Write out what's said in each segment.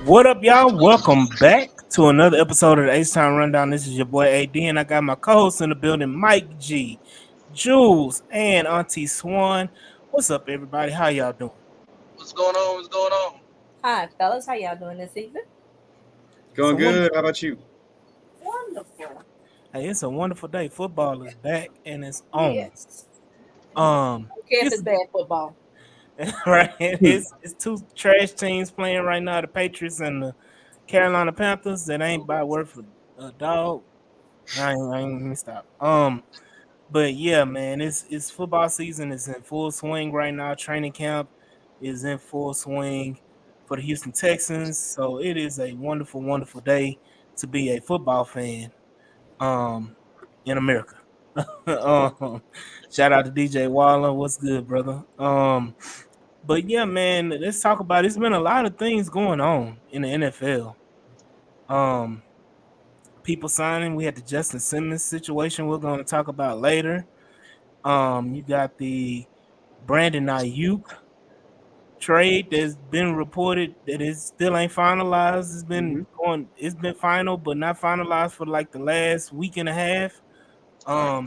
What up, y'all? Welcome back to another episode of the H-Town Rundown. This is your boy AD, and I got my co-host in the building, Mike G, Jules, and Auntie Swan. What's up, everybody? How y'all doing? What's going on? What's going on? Hi, fellas. How y'all doing this evening? Going good. How about you? Wonderful. Hey, it's a wonderful day. Football is back and it's on. Yes. Um, Okay, if it's bad football. right. It's two trash teams playing right now: the Patriots and the Carolina Panthers. That ain't by worth a dog. I ain't let me stop. But yeah, man, it's football season. It's in full swing right now. Training camp is in full swing for the Houston Texans. So it is a wonderful, wonderful day to be a football fan. In America. Shout out to DJ Waller. What's good, brother? But yeah, man, let's talk about it. It's been a lot of things going on in the NFL. People signing. We had the Justin Simmons situation we're going to talk about later. You got the Brandon Ayuk trade that's been reported that it still ain't finalized. It's been it's been final, but not finalized for like the last week and a half.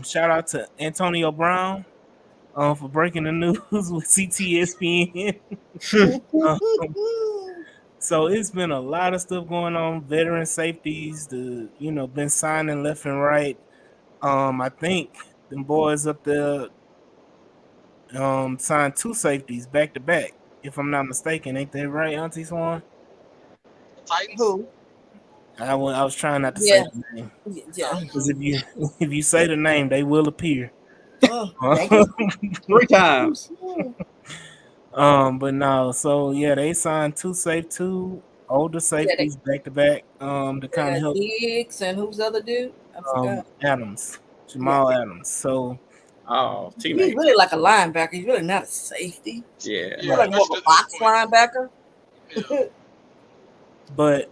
Shout out to Antonio Brown for breaking the news with CTSPN. So it's been a lot of stuff going on. Veteran safeties, been signing left and right. I think them boys up there signed two safeties back to back, if I'm not mistaken. Ain't that right, Auntie Swan? The Titans? Who? I was trying not to say the name. Yeah. Because if you say the name, they will appear. Thank you. 3 times. But no, so yeah, they signed two older safeties back to back. To kind of help Diggs and who's the other dude? I forgot. Adams, Jamal Adams. So Oh, He's teammate. really like a linebacker. He's really not a safety. Yeah. He's like more of a box linebacker. Yeah. but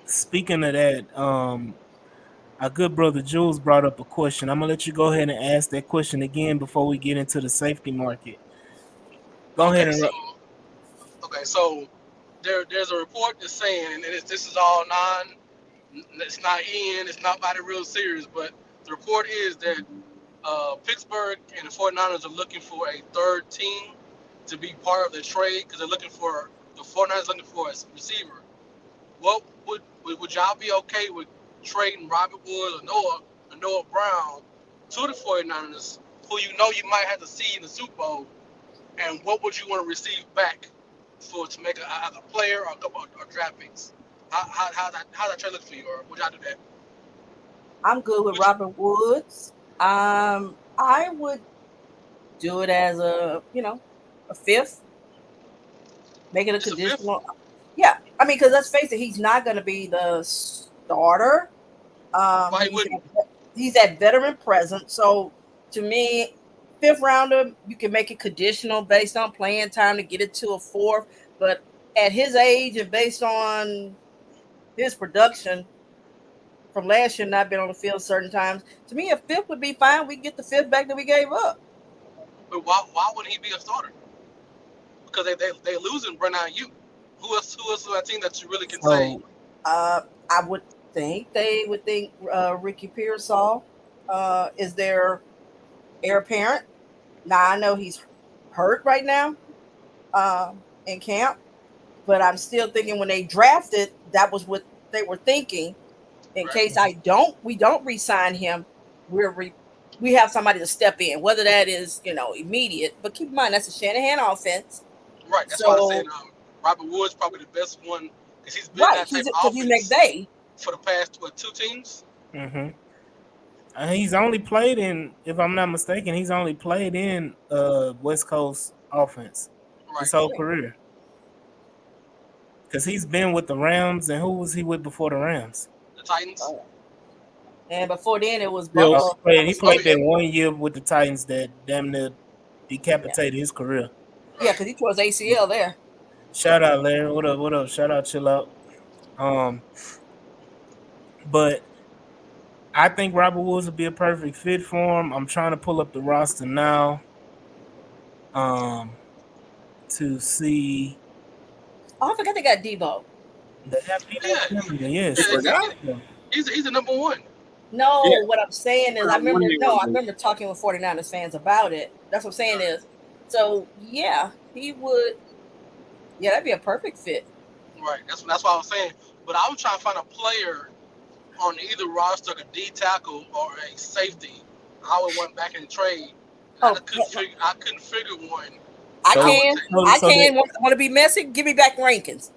speaking of that, our good brother Jules brought up a question. I'm gonna let you go ahead and ask that question again before we get into the safety market. Go ahead and. So there's a report that's saying, and this is all it's not in, it's not by the real series, but the report is that Pittsburgh and the 49ers are looking for a third team to be part of the trade because the 49ers looking for a receiver. What would y'all be okay with trading Robert Woods or Noah Brown to the 49ers, who you might have to see in the Super Bowl, and what would you want to receive back to make either a player or a couple of draft picks? How that trade look for you, or would y'all do that? I'm good with Robert Woods. I would do it as a fifth. Make it a conditional. Yeah, I mean, because let's face it, he's not going to be the starter. He's that veteran presence. So to me, fifth rounder, you can make it conditional based on playing time to get it to a fourth. But at his age and based on his production from last year, not been on the field certain times, to me, a fifth would be fine. We get the fifth back that we gave up. But why wouldn't he be a starter? Because they losing Brandon Ayuk. Who else on that team that you really can say? I would think they would think Ricky Pearsall is their heir apparent. Now I know he's hurt right now in camp, but I'm still thinking when they drafted, that was what they were thinking. In case we don't re-sign him, we have somebody to step in, whether that is immediate. But keep in mind that's a Shanahan offense. Right. That's why I said Robert Woods probably the best one because he's been that type of offense for the past 2 teams. Mm-hmm. He's only played in, if I'm not mistaken, West Coast offense his whole career. Because he's been with the Rams, and who was he with before the Rams? The Titans. And before then, it was Buffalo. He played that 1 year with the Titans that damn near decapitated his career. Yeah, because he tore his ACL there. Shout out, Larry. What up? What up? Shout out, chill out. But I think Robert Woods would be a perfect fit for him. I'm trying to pull up the roster now. To see. Oh, I forgot they got Debo. They have Debo Yeah, Samuel, yes. yeah. Forgot? He's the number one. No, Yeah. what I'm saying is, I One remember talking with 49ers fans about it. That's what I'm saying is, so yeah, he would, yeah, that'd be a perfect fit. Right. That's what I was saying. But I was trying to find a player on either roster, like a D tackle or a safety. I would want back in the trade. And Oh, I couldn't figure one. I I So, would can, take. so that, want to be messy? Give me back Rankins.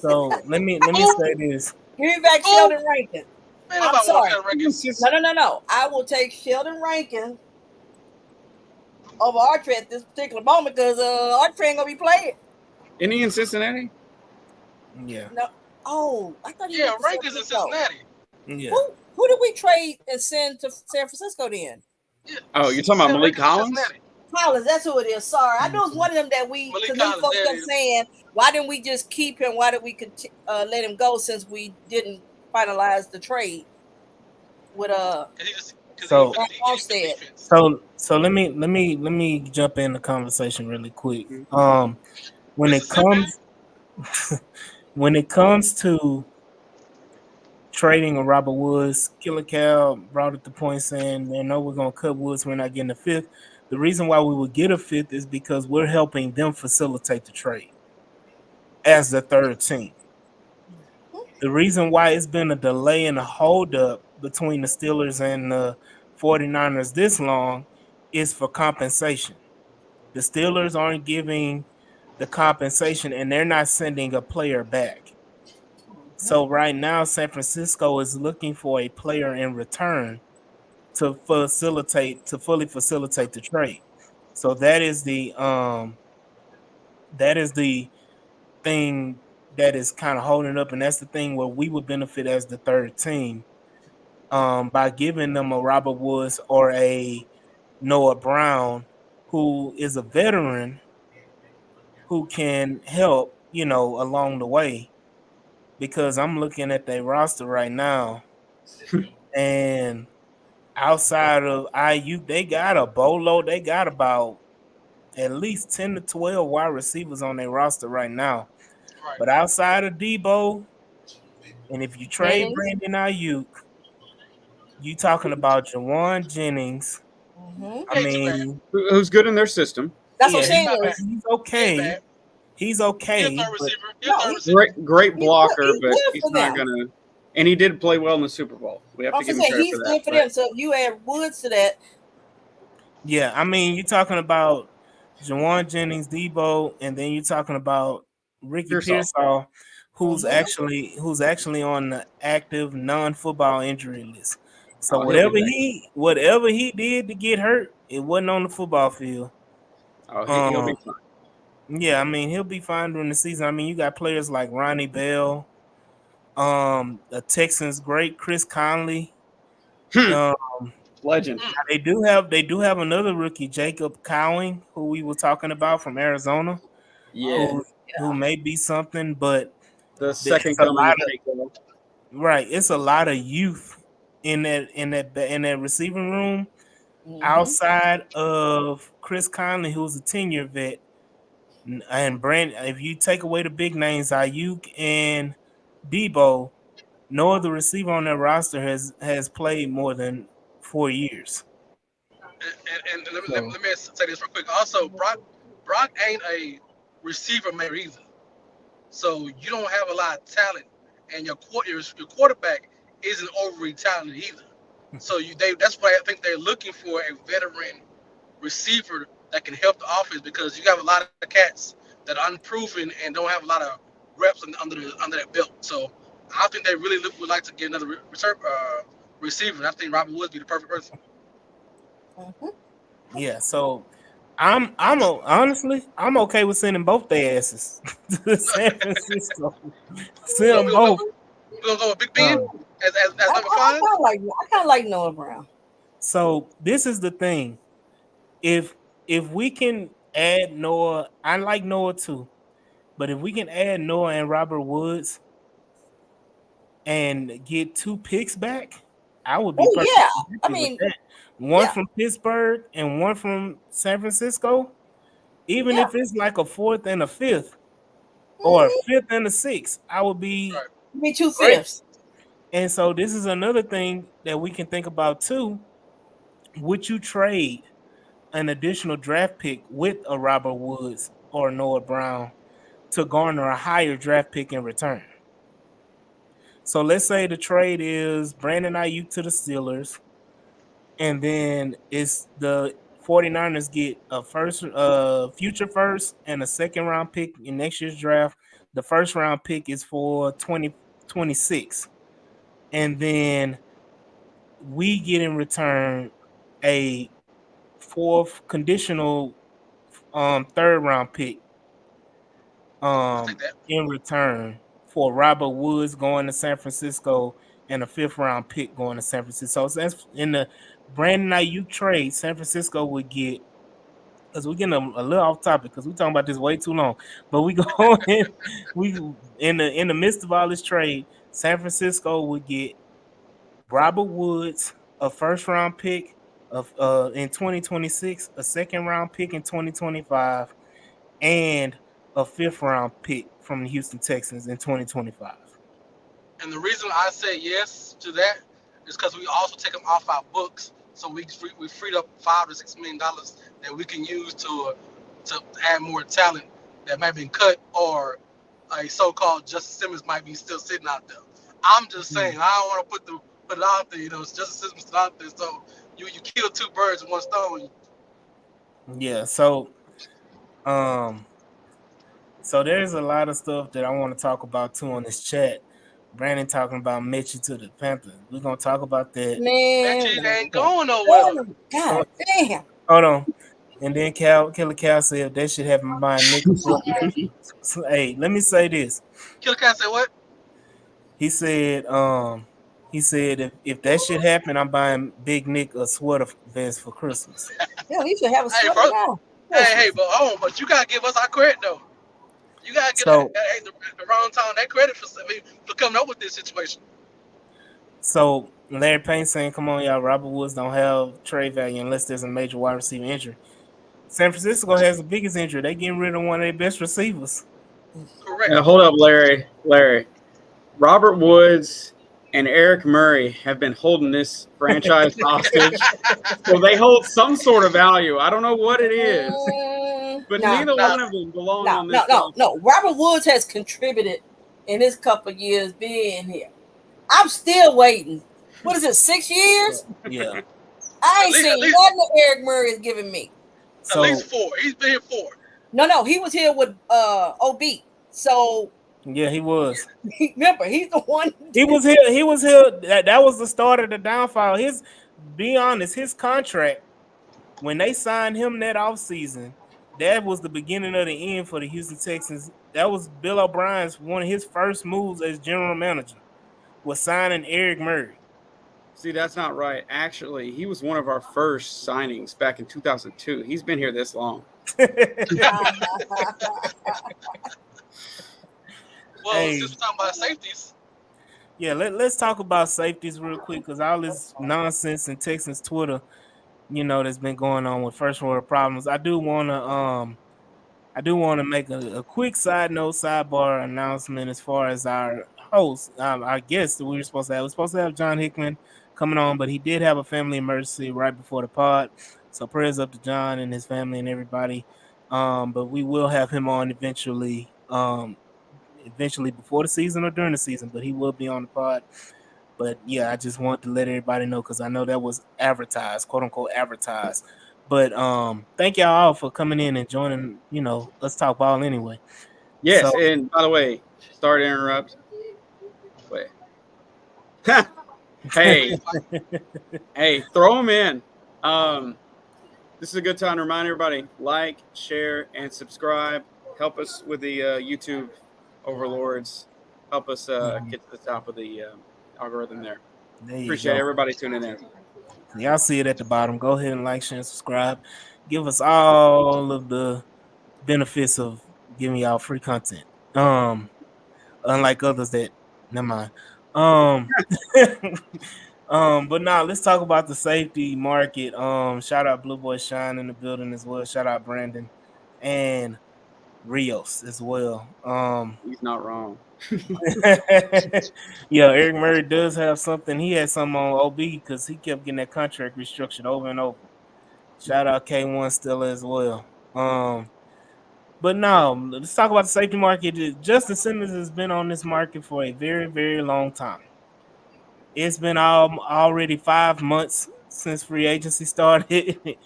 so let me Who? say this. Give me back Who? Sheldon Rankins. Man, I'm nobody wants sorry. Sheldon Rankins. No. I will take Sheldon Rankins over Archer at this particular moment because Archer ain't gonna be playing. Isn't he in Cincinnati? Yeah. No. Oh, I thought he Yeah, went to San Rankins in Francisco. Cincinnati. Yeah. Who did we trade and send to San Francisco then? Yeah. Oh, you're talking about Malik Rankins in Collins? Cincinnati. Collins, that's who it is. Sorry, I knew it was one of them that we. Malik Because them Collins, folks there it kept is. saying, "Why didn't we just keep him? Why did we let him go since we didn't finalize the trade with So He just Armstead?" defense. so let me jump in the conversation really quick. Mm-hmm. When it Mississippi. comes to trading a Robert Woods, Killer Cal brought it to point saying, "Man, no, we're gonna cut Woods. We're not getting a fifth." The reason why we would get a fifth is because we're helping them facilitate the trade as the third team. The reason why it's been a delay and a holdup between the Steelers and the 49ers this long is for compensation. The Steelers aren't giving the compensation and they're not sending a player back. So right now, San Francisco is looking for a player in return to fully facilitate the trade. So that is the thing that is kind of holding up, and that's the thing where we would benefit as the third team by giving them a Robert Woods or a Noah Brown, who is a veteran who can help, along the way. Because I'm looking at their roster right now, and outside of IU, they got a bolo. They got about at least 10 to 12 wide receivers on their roster right now. Right. But outside of Debo, and if you trade Brandon Ayuk, you talking about Jawan Jennings. Mm-hmm. I Ain't too bad. mean, Who's good in their system? That's what yeah, I'm saying. Not bad. Is he's He ain't okay. bad. He's He a okay, third but receiver. He a no, third receiver. Great blocker, he's but good he's for not them. gonna. And he did play well in the Super Bowl. We have to give him credit He's for good that. for But them. So if you add Woods to that, yeah, I mean, you're talking about Jawan Jennings, Debo, and then you're talking about Ricky Pearsall. Pearsall, who's Mhm. actually on the active non-football injury list. So Oh, he'll be back. whatever he did to get hurt, it wasn't on the football field. Oh, he'll Um, be fine. yeah, I mean, he'll be fine during the season. I mean, you got players like Ronnie Bell, the Texans great Chris Conley. Um, Legend. Mm. they do have another rookie, Jacob Cowing, who we were talking about from Arizona, Yeah, who may be something, but the it's second a coming lot of Takeover. right. It's a lot of youth in that receiving room Mm-hmm. outside of Chris Conley, who's a 10-year vet, and Brand. If you take away the big names, Ayuk and Debo, no other receiver on their roster has played more than 4 years. And So let me say this real quick. Also, Brock ain't a receiver man either. So you don't have a lot of talent, and your quarterback isn't overly talented either. So that's why I think they're looking for a veteran receiver that can help the offense because you have a lot of cats that are unproven and don't have a lot of reps under that belt. So I think they really would like to get another receiver. And I think Robert Woods be the perfect person. Mm-hmm. yeah, so honestly I'm okay with sending both their asses to San Francisco. We Send gonna, them we gonna both. go we gonna go with Big Ben Um, as number five. I kind of like Noah Brown. so this is the thing. If we can add Noah, I like Noah too. But if we can add Noah and Robert Woods and get 2 picks back, I would be Oh perfectly yeah, I happy with mean that. One yeah, from Pittsburgh and one from San Francisco. Even yeah. if it's like a fourth and a fifth, or 5th and the 6th, I would be Me 2 great. fifths. And so this is another thing that we can think about too. Would you trade an additional draft pick with a Robert Woods or Noah Brown to garner a higher draft pick in return? So let's say the trade is Brandon Ayuk to the Steelers, and then it's the 49ers get a future first and a second round pick in next year's draft. The first round pick is for 2026. And then we get in return a fourth conditional third round pick in return for Robert Woods going to San Francisco and a 5th round pick going to San Francisco. So that's in the Brandon Ayuk trade, San Francisco would get, because we're getting a little off topic because we're talking about this way too long. But we go in the midst of all this trade, San Francisco would get Robert Woods, a first round pick of in 2026, a second round pick in 2025, and a 5th round pick from the Houston Texans in 2025. And the reason I say yes to that is because we also take them off our books, so we freed up $5 to $6 million that we can use to add more talent that might have been cut, or a so-called Justice Simmons might be still sitting out there. I'm just saying, I don't want to put it out there. Justice Simmons is out there, so you kill 2 birds with 1 stone. Yeah. So there's a lot of stuff that I want to talk about too on this chat. Brandon talking about Mitchell to the Panthers. We're gonna talk about that. Mitchell ain't going nowhere. God damn. Hold on. And then Killer Cal said that should happen by Nick. Hey, let me say this. Killer Cal said what? He said if that shit happen, I'm buying Big Nick a sweater vest for Christmas. Yeah, he should have a sweater now. Hey, but you gotta give us our credit though. You gotta get the wrong time that credit for coming up with this situation. So Larry Payne saying, "Come on, y'all. Robert Woods don't have trade value unless there's a major wide receiver injury. San Francisco has the biggest injury. They getting rid of one of their best receivers." Correct. Now, hold up, Larry. Robert Woods and Eric Murray have been holding this franchise hostage, so they hold some sort of value. I don't know what it is. But neither one of them belong on this. No. Robert Woods has contributed in this couple of years being here. I'm still waiting. What is it, 6 years? Yeah. I ain't seen nothing that Eric Murray is giving me. At least 4. He's been here 4. No, he was here with OB. So yeah, he was. Remember, he's the one. He was here. That was the start of the downfall. Be honest, his contract, when they signed him that offseason, that was the beginning of the end for the Houston Texans. That was Bill O'Brien's one of his first moves as general manager, was signing Eric Murray. See, that's not right. Actually, he was one of our first signings back in 2002. He's been here this long. Well, since we're talking about safeties. Yeah, let's talk about safeties real quick, because all this nonsense in Texans Twitter, that's been going on with first world problems. I do want to make a quick sidebar announcement as far as our host, our guest that we were supposed to have. We're supposed to have John Hickman coming on, but he did have a family emergency right before the pod. So prayers up to John and his family and everybody. But we will have him on eventually before the season or during the season, but he will be on the pod. But yeah, I just want to let everybody know, because I know that was advertised, quote unquote advertised. But thank y'all all for coming in and joining, Let's Talk Ball anyway. Yes, and by the way, sorry to interrupt. Wait. Hey, throw them in. This is a good time to remind everybody, like, share, and subscribe. Help us with the YouTube overlords. Help us get to the top of the algorithm there. Appreciate everybody tuning in. Y'all see it at the bottom. Go ahead and like, share, and subscribe. Give us all of the benefits of giving y'all free content. Unlike others that, never mind. But now let's talk about the safety market. Shout out Blue Boy Shine in the building as well. Shout out Brandon. And Rios as well. He's not wrong. Yeah, Eric Murray does have something. He had something on OB because he kept getting that contract restriction over and over. Shout out K1 still as well. But now let's talk about the safety market. Justin Simmons has been on this market for a very, very long time. It's been already 5 months since free agency started,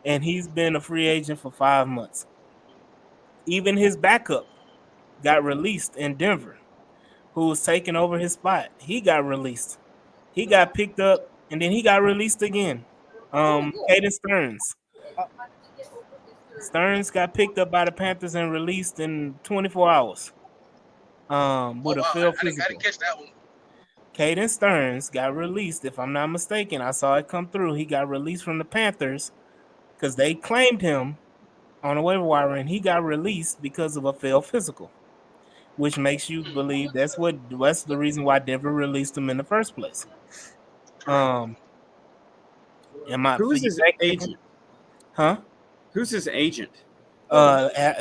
and he's been a free agent for 5 months. Even his backup got released in Denver, who was taking over his spot. He got released. He got picked up, and then he got released again. Caden Stearns. Stearns got picked up by the Panthers and released in 24 hours. Oh With a wow, failed I physical. didn't catch that one. Caden Stearns got released, if I'm not mistaken. I saw it come through. He got released from the Panthers because they claimed him on a waiver wire, and he got released because of a failed physical, which makes you believe that's the reason why Denver released him in the first place. Correct. Who is his agent? Huh? Who's his agent?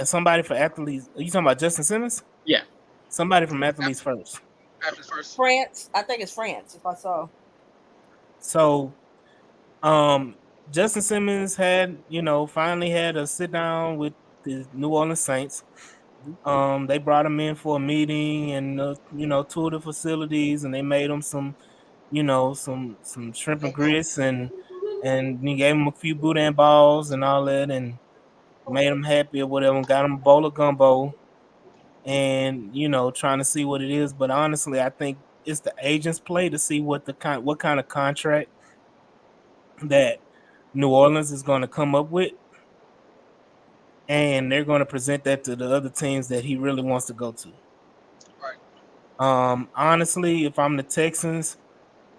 Somebody for athletes. Are you talking about Justin Simmons? Yeah. Somebody from Athletes First. Athletes First. France. I think it's France. If I saw. So, Justin Simmons had, finally had a sit down with the New Orleans Saints. They brought him in for a meeting and toured the facilities, and they made him some shrimp and grits and you gave him a few boudin balls and all that, and made him happy or whatever. Got him a bowl of gumbo, and trying to see what it is. But honestly, I think it's the agent's play to see what kind of contract that New Orleans is going to come up with, and they're going to present that to the other teams that he really wants to go to. Right. Honestly, if I'm the Texans,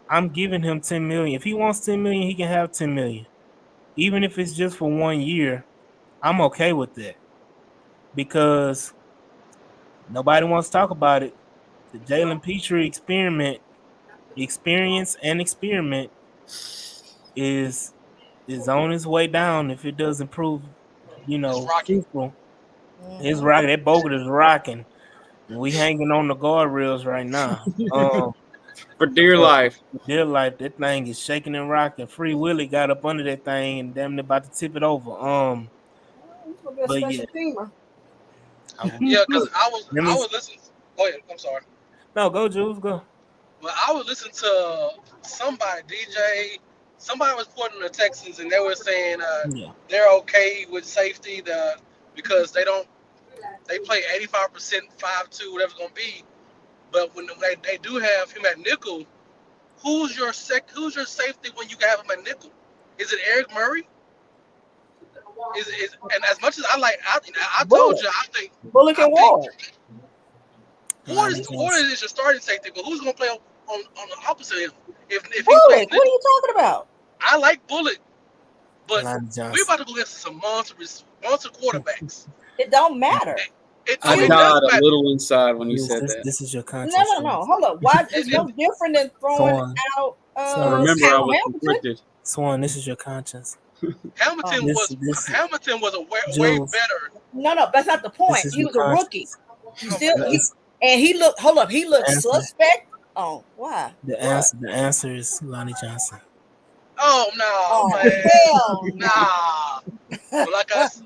I'm giving him $10 million. If he wants $10 million, he can have $10 million. Even if it's just for 1 year, I'm okay with that, because nobody wants to talk about it. The Jalen Petrie experiment is on its way down if it doesn't prove, truthful. It's rocking. That boat is rocking. We hanging on the guardrails right now. For dear life. Dear life, that thing is shaking and rocking. Free Willy got up under that thing and damn near about to tip it over. But yeah. Yeah, because I was listening. Go ahead. I'm sorry. No, go Jules, go. Well, I was listening to somebody, DJ, somebody was reporting the Texans, and they were saying they're okay with safety because they play 85% 5-2, whatever it's gonna be. But when they do have him at nickel, who's your safety when you have him at nickel? Is it Eric Murray? And as much as I told you, I think Bullock and Ward. Ward is your starting safety, but who's gonna play on the opposite of him? If he Bullock, plays nickel, what are you talking about? I like Bullock, but we're about to go against some monster quarterbacks. It don't matter. I got a little inside when you said that. This is your conscience. No. Hold up. Why? It's no different than throwing out. Remember, I was conflicted. Swan, this is your conscience. Hamilton was a way better. No, that's not the point. He was a rookie. He looked. Hold up. He looked suspect. Oh, why? The answer is Lonnie Johnson. Oh no, man. Hell nah. Well, like I said,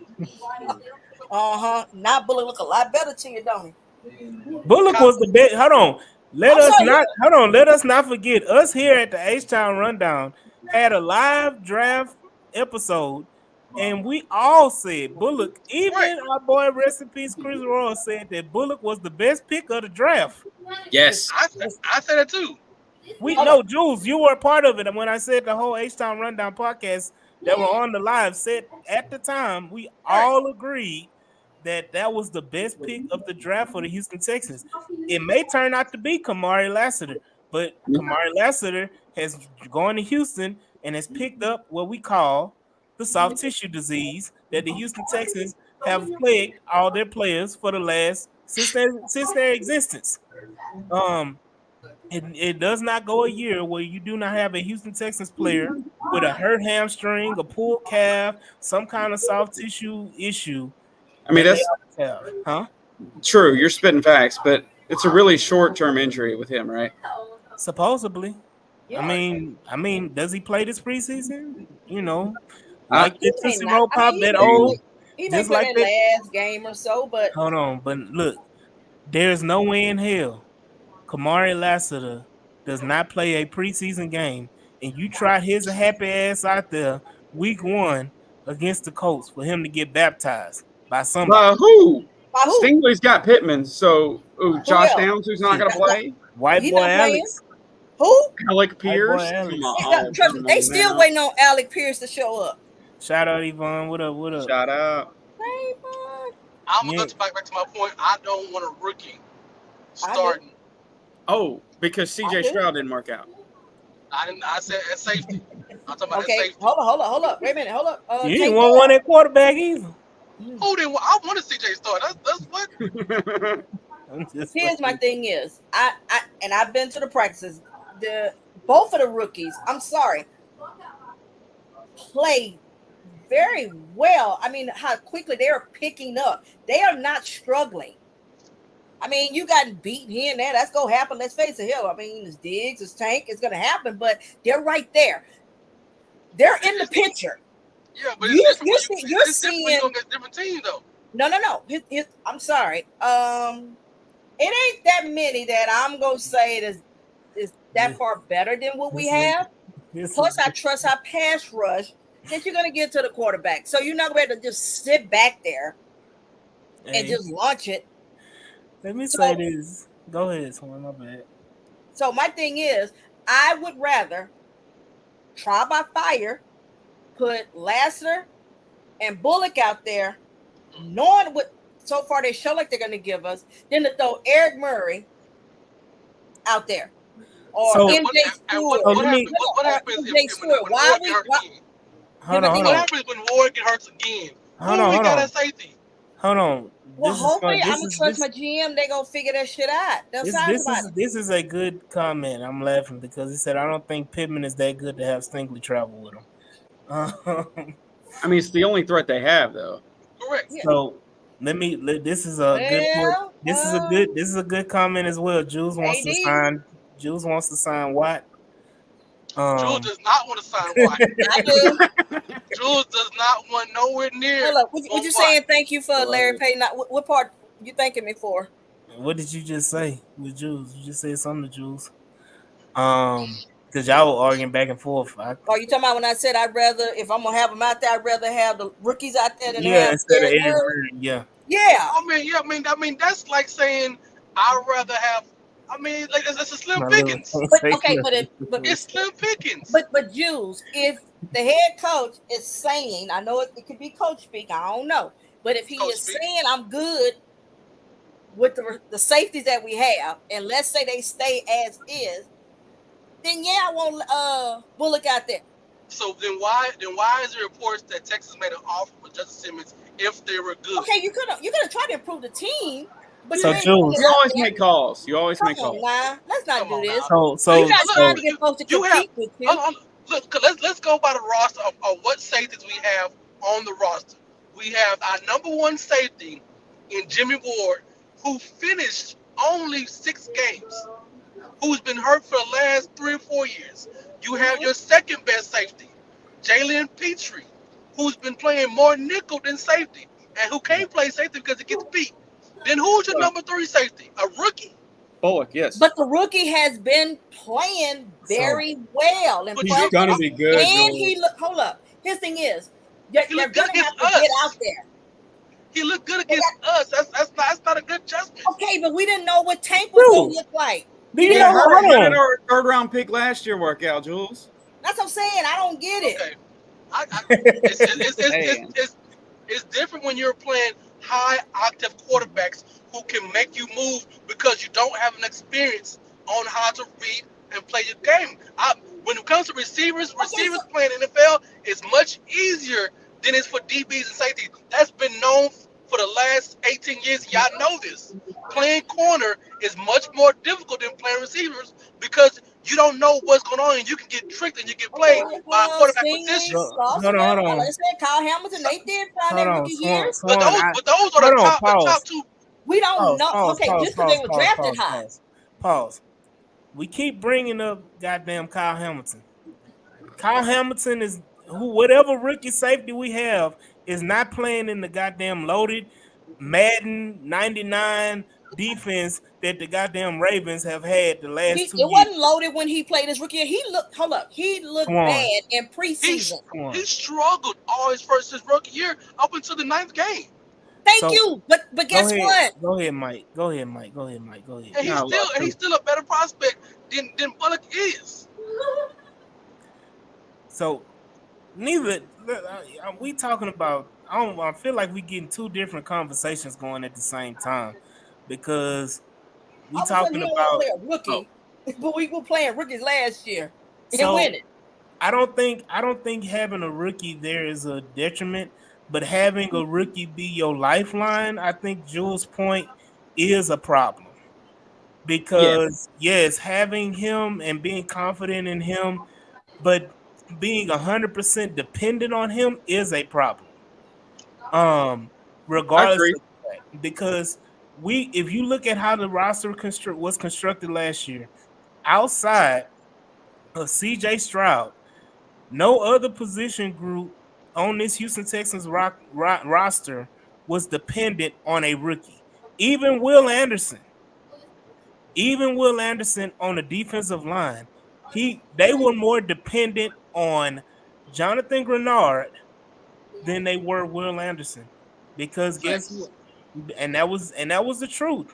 Now Bullock look a lot better to you, don't he? Bullock was the best. Hold on. Let us not forget, us here at the H-Town Rundown had a live draft episode, and we all said Bullock, even our boy rest in peace Chris Roy, said that Bullock was the best pick of the draft. Yes. I said it too. We know, Jules, you were a part of it. And when I said the whole H-Town Rundown podcast that were on the live said at the time, we all agreed that was the best pick of the draft for the Houston Texans. It may turn out to be Kamari Lassiter, but Kamari Lassiter has gone to Houston and has picked up what we call the soft tissue disease that the Houston Texans have plagued all their players for the last since their existence. It does not go a year where you do not have a Houston Texans player with a hurt hamstring, a pulled calf, some kind of soft tissue issue. I mean, Yeah. Huh? True, you're spitting facts, but it's a really short-term injury with him, right? Supposedly. Yeah. I mean, does he play this preseason? You know, I- like the He may Tootsie not. Roll I Pop, mean, that old, he may just play like that that. last game or so, but Hold on, but look, there's no way in hell Kamari Lassiter does not play a preseason game, and you try his happy ass out there week 1 against the Colts for him to get baptized by somebody. Who? by who? Stingley's got Pittman, so Josh else? Downs, who's not Shit. going to play. White He boy not playing. Alex. Who? Alec White boy Pierce. Alex. Come on, Yeah, trust me, come they on, still man. waiting on Alec Pierce to show up. Shout out Yvonne. What up? What up? Shout out. I'm Yeah. going to back to my point. I don't want a rookie I do. starting. Oh, because I CJ do. Stroud didn't work out. I said at safety. I'm talking about at Okay, safety. hold up. Wait a minute, hold up. You Tate didn't want one at quarterback either. Who didn't? I want to CJ start. That's what. I'm just Here's my fucking- thing is, I've been to the practices. Both of the rookies, I'm sorry, play very well. I mean, how quickly they are picking up. They are not struggling. I mean, you got beat here and there. That's gonna happen. Let's face it. Here, I mean, it's Diggs, it's Tank. It's gonna happen, but they're right there. They're in the picture. Yeah, but You're it's different seeing- when you're it's different when seeing- you're gonna get different teams though. No. I'm sorry. It ain't that many that I'm gonna say is that far better than what we have. Plus, I trust our pass rush that you're gonna get to the quarterback. So you're not ready to just sit back there and just launch it. Let me say this. Go ahead, Swan. My bad. So my thing is, I would rather try by fire, put Lassiter and Bullock out there, knowing what so far they show like they're going to give us, than to throw Eric Murray out there or So- MJ Stewart. What happens MJ if Stewart. when Why Ward we? get hurt Why, again? Hold on. What happens when Ward get hurt again? Hold Who on, we hold got on. at safety? Hold on. well, This is hopefully, fun. I'm gonna trust my GM. They gonna figure that shit out. They'll sign somebody. This is a good comment. I'm laughing because he said I don't think Pittman is that good to have Stingley travel with him. I mean, it's the only threat they have, though. Correct. Yeah. So this is a Well, this is a good comment as well. Jules wants to sign Watt. Jules does not want to sign Watt. I do. Jules does not want nowhere near. Hold up. What you Watt. saying? Thank you for Love Larry it. Payton. What part you thanking me for? What did you just say with Jules? You just said something to Jules. Because y'all were arguing back and forth. Oh, you talking about when I said I'd rather, if I'm gonna have them out there, I'd rather have the rookies out there than have instead of Eric Eric Murray? Murray, yeah. Yeah. I mean, that's like saying I'd rather have. I mean, like it's a slim My pickings. little- But okay, but It's slim pickings. but Jules, if the head coach is saying, I know it could be coach speak, I don't know, but if he Coach is speak. saying I'm good with the safeties that we have, and let's say they stay as is, then yeah, I want Bullock out there. So then why is there reports that Texas made an offer with Justin Simmons if they were good? Okay, you could try to improve the team, but So, you ain't Jules- putting it You out always there. make calls. You always Come make on, calls. now. Let's not Come do on this. now. So You're not look, trying to get folks to you compete with you. Look, let's go by the roster of what safeties we have on the roster. We have our number one safety in Jimmy Ward, who finished only 6 games, who's been hurt for the last 3 or 4 years. You have your second best safety, Jalen Petrie, who's been playing more nickel than safety, and who can't play safety because he gets beat. Then who's your number 3 safety? A rookie. Bullock, yes. But the rookie has been playing very well. And But He's gonna be good. And Jules. he look. Hold up. His thing is, they're He gonna looked good have against to get us. out there. He looked good against us. That's not a good adjustment. Okay, but we didn't know what Tank was gonna Jules. look like. Do you Yeah, know? how Hold did on. our third-round pick last year work out, Jules? That's what I'm saying. I don't get it. Okay. It's different when you're playing high octave quarterbacks who can make you move because you don't have an experience on how to read and play your game. When it comes to receivers playing NFL is much easier than it's for DBs and safeties. That's been known for the last 18 years. Y'all know this. Playing corner is much more difficult than playing receivers because you don't know what's going on, and you can get tricked and you get played by a quarterback position. Hold on. Like I said, Kyle Hamilton, they did find Hold their on, rookie years. But those are hold on, the pause. top two. We don't know. Pause, Okay, just because they were drafted high. Pause. We keep bringing up goddamn Kyle Hamilton. Kyle Hamilton is whatever rookie safety we have is not playing in the goddamn loaded Madden 99 defense that the goddamn Ravens have had the last 2 years. It wasn't loaded when he played his rookie year. He looked bad in preseason. He struggled all his rookie year up until the 9th game. Thank you. But guess what? Go ahead, Mike. And he's still a better prospect than Bullock is. So neither we talking about. I feel like we getting two different conversations going at the same time because we talking about a rookie, but we were playing rookies last year and so winning. I don't think having a rookie there is a detriment, but having a rookie be your lifeline, I think Jules' point is a problem. Because yes, having him and being confident in him, but being 100% dependent on him is a problem. Regardless of that, because if you look at how the roster was constructed last year, outside of CJ Stroud, no other position group on this Houston Texans roster was dependent on a rookie. Even Will Anderson on the defensive line, they were more dependent on Jonathan Grenard than they were Will Anderson. Because guess what? And that was the truth.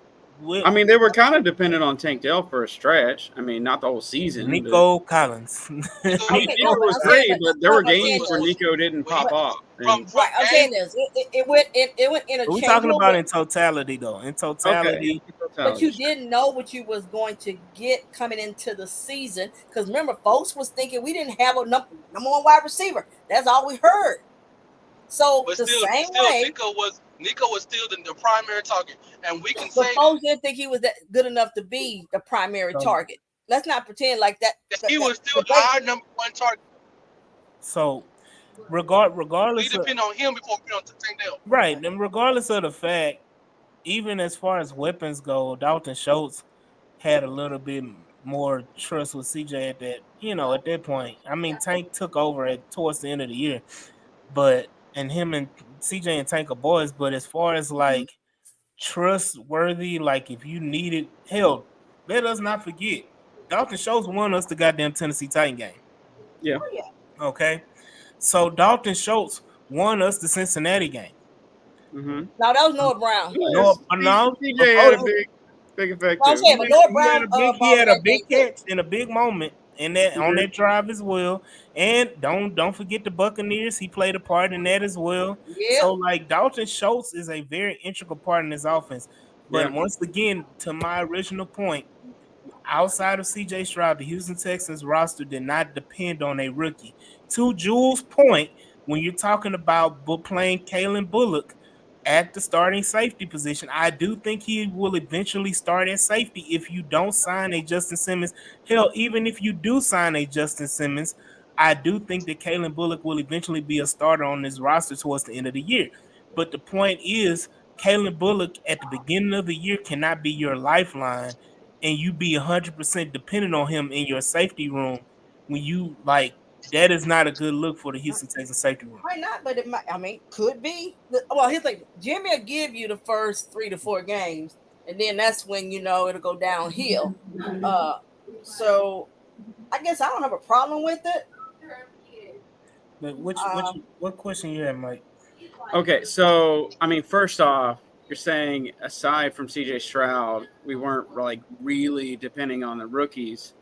I mean, they were kind of dependent on Tank Dell for a stretch. I mean, not the whole season. Nico Collins. Nico was great, but there were games where Nico didn't pop off. I'm saying this. It went interchangeable. We're talking about in totality, though. In totality. Okay. But you didn't know what you was going to get coming into the season. Because remember, folks was thinking we didn't have a number one wide receiver. That's all we heard. So but the still, same way, Nico was still the primary target, and we can but say folks didn't think he was that good enough to be the primary target. Let's not pretend like that. He was still our number one target. So, regardless, we depend on him before we on Tank Dell. Right, and regardless of the fact, even as far as weapons go, Dalton Schultz had a little bit more trust with CJ at that point. I mean, Tank took over towards the end of the year, and him and CJ and Tank are boys. But as far as like trustworthy, like if you needed help, let us not forget Dalton Schultz won us the goddamn Tennessee Titan game. Yeah. Okay. So Dalton Schultz won us the Cincinnati game. Mm-hmm. No, that was Noah Brown. No, CJ had a big effect. He had a big catch in a big moment in that on that drive as well. And don't forget the Buccaneers. He played a part in that as well. Yep. So like Dalton Schultz is a very integral part in this offense. But once again, to my original point, outside of CJ Stroud, the Houston Texans roster did not depend on a rookie. To Jules' point, when you're talking about playing Kalen Bullock at the starting safety position, I do think he will eventually start at safety if you don't sign a Justin Simmons. Hell, even if you do sign a Justin Simmons, I do think that Kalen Bullock will eventually be a starter on this roster towards the end of the year. But the point is, Kalen Bullock at the beginning of the year cannot be your lifeline and you be 100% dependent on him in your safety room when you that is not a good look for the Houston Texans safety room. Might not, but it might. I mean, could be. Well, here's like Jimmy will give you the first 3 to 4 games, and then that's when it'll go downhill. So I guess I don't have a problem with it. But what question you have, Mike? Okay, so I mean, first off, you're saying aside from CJ Stroud, we weren't really depending on the rookies.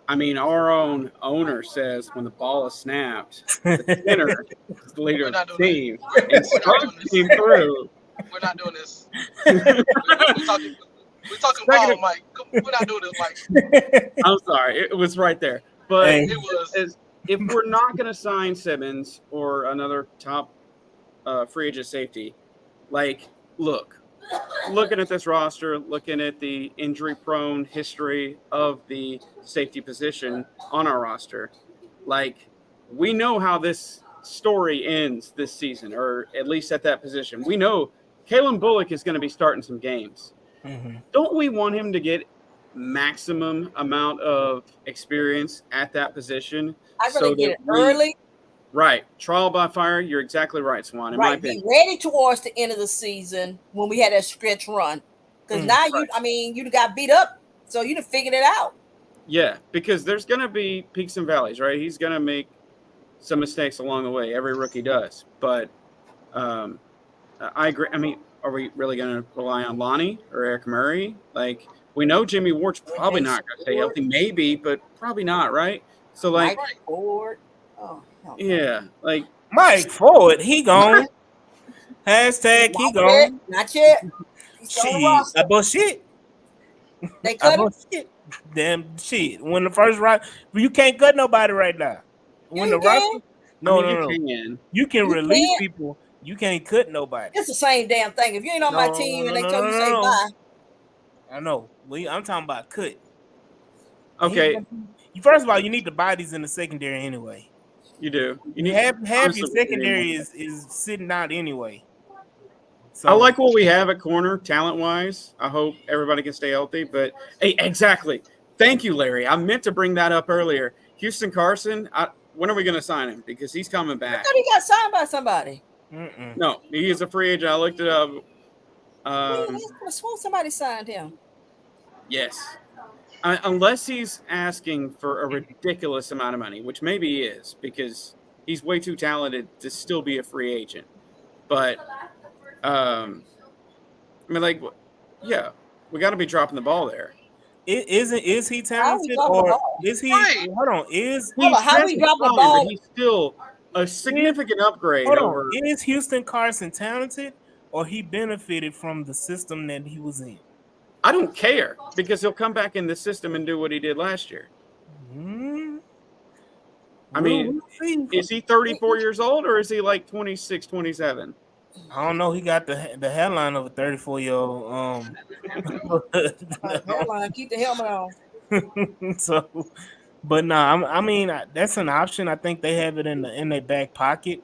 I mean, our own owner says when the ball is snapped, the center is the leader of the team. And Scruggs came through. We're not doing this. We're talking ball, Mike. We're not doing this, Mike. I'm sorry. It was right there. But if we're not going to sign Simmons or another top free agent safety, look, looking at this roster, looking at the injury-prone history of the safety position on our roster, like, we know how this story ends this season, or at least at that position. We know Kalen Bullock is going to be starting some games. Mm-hmm. Don't we want him to get maximum amount of experience at that position? I'd rather get that it early. Right. Trial by fire. You're exactly right, Swan. In my Right, be opinion. ready towards the end of the season when we had that stretch run. Because now you got beat up, so you done figured it out. Yeah, because there's going to be peaks and valleys, right? He's going to make some mistakes along the way. Every rookie does. But I agree. I mean, are we really going to rely on Lonnie or Eric Murray? Like, we know Jimmy Ward's probably not going to stay healthy. Maybe, but probably not, right? So, like, Mike Ford. Oh, no. Yeah, like Mike Ford, he gone. Hashtag he gone. Not yet. Shit. But shit. They cut him. Shit. Damn shit. When the first round, you can't cut nobody right now. When You the roster, no. You can release people. You can't cut nobody. It's the same damn thing. If you ain't on my team and they tell you say bye. I know. I'm talking about cut. Okay. First of all, you need the bodies in the secondary anyway. You do. You need half your secondary is sitting out anyway. So I like what we have at corner, talent-wise. I hope everybody can stay healthy. But hey, exactly. Thank you, Larry. I meant to bring that up earlier. Houston Carson. When are we going to sign him? Because he's coming back. I thought he got signed by somebody. No, he is a free agent. I looked it up. Somebody signed him. Yes. Unless he's asking for a ridiculous amount of money, which maybe he is, because he's way too talented to still be a free agent. But, I mean, like, yeah, we got to be dropping the ball there. Is he talented or is he? Right. Hold on. How we drop the ball? He's still a significant upgrade. Is Houston Carson talented or he benefited from the system that he was in? I don't care because he'll come back in the system and do what he did last year. I mean, is he 34 years old or is he like 26, 27? I don't know. He got the hairline of a 34-year-old. Hairline, keep the helmet on. So, but no, I mean that's an option. I think they have it in their back pocket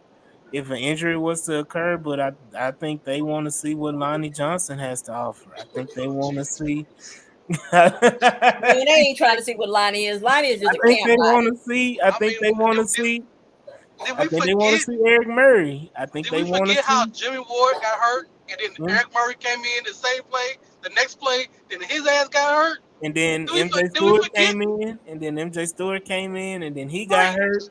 if an injury was to occur. But I think they want to see what Lonnie Johnson has to offer. I think they want to see. They ain't trying to see what Lonnie is. Lonnie is just I think they want to see. I think they want to see. I think they want to see Eric Murray. I think they want to see how Jimmy Ward got hurt, and then Eric Murray came in the same play, the next play, then his ass got hurt. And then MJ Stewart came in, and then he got hurt.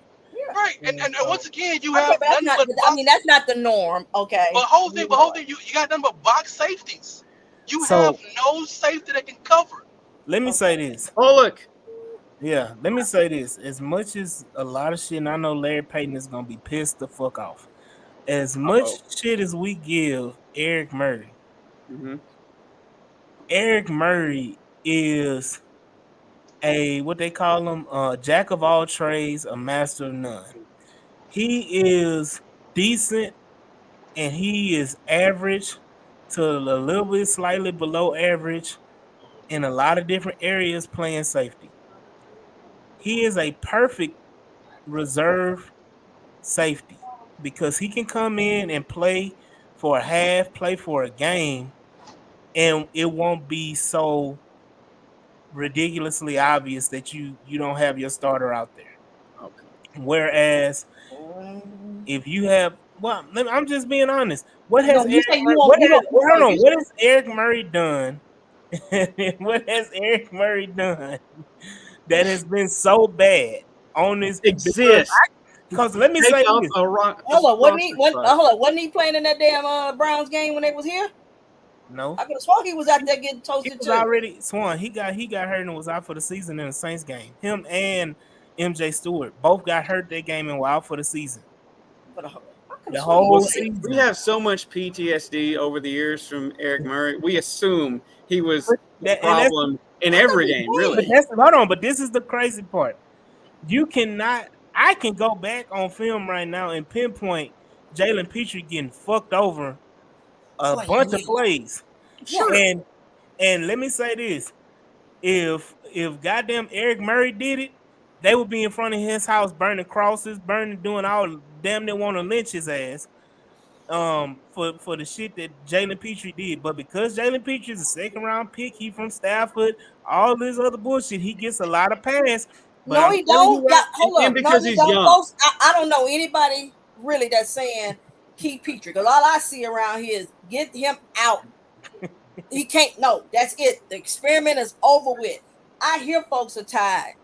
Right, and once again, you have nothing but that's not the norm. Okay. But whole thing, you got nothing but box safeties. You have no safety that can cover. Let me say this. Oh, look. Yeah, let me say this. As much as a lot of shit, and I know Larry Payton is gonna be pissed the fuck off. As much shit as we give Eric Murray, Eric Murray is a what they call him, jack of all trades, a master of none. He is decent and he is average to a little bit slightly below average in a lot of different areas playing safety. He is a perfect reserve safety because he can come in and play for a half, play for a game, and it won't be so ridiculously obvious that you don't have your starter out there. Okay. Whereas if you have, I'm just being honest. What has Eric Murray done? What has Eric Murray done that has been so bad on this exists? Because let me say this. Wasn't he playing in that damn Browns game when they was here? No. I could have sworn he was out there getting toasted too. Already Swan. He got hurt and was out for the season in the Saints game. Him and MJ Stewart both got hurt that game and were out for the season. The whole season. We have so much PTSD over the years from Eric Murray. We assume he was the problem in every game, really. But this is the crazy part. I can go back on film right now and pinpoint Jalen Petrie getting fucked over a bunch of plays. Sure. And let me say this: if goddamn Eric Murray did it, they would be in front of his house burning crosses, doing all damn near want to lynch his ass. For the shit that Jalen Petrie did, but because Jalen Petrie is a second round pick, he from Stafford, all this other bullshit, he gets a lot of pass. But No, I'm he telling you don't. Yeah, right, hold and up. No, because he he's don't, young. folks. I don't know anybody really that's saying keep Petrie, because all I see around here is get him out. He can't. No, that's it. The experiment is over with. I hear folks are tired.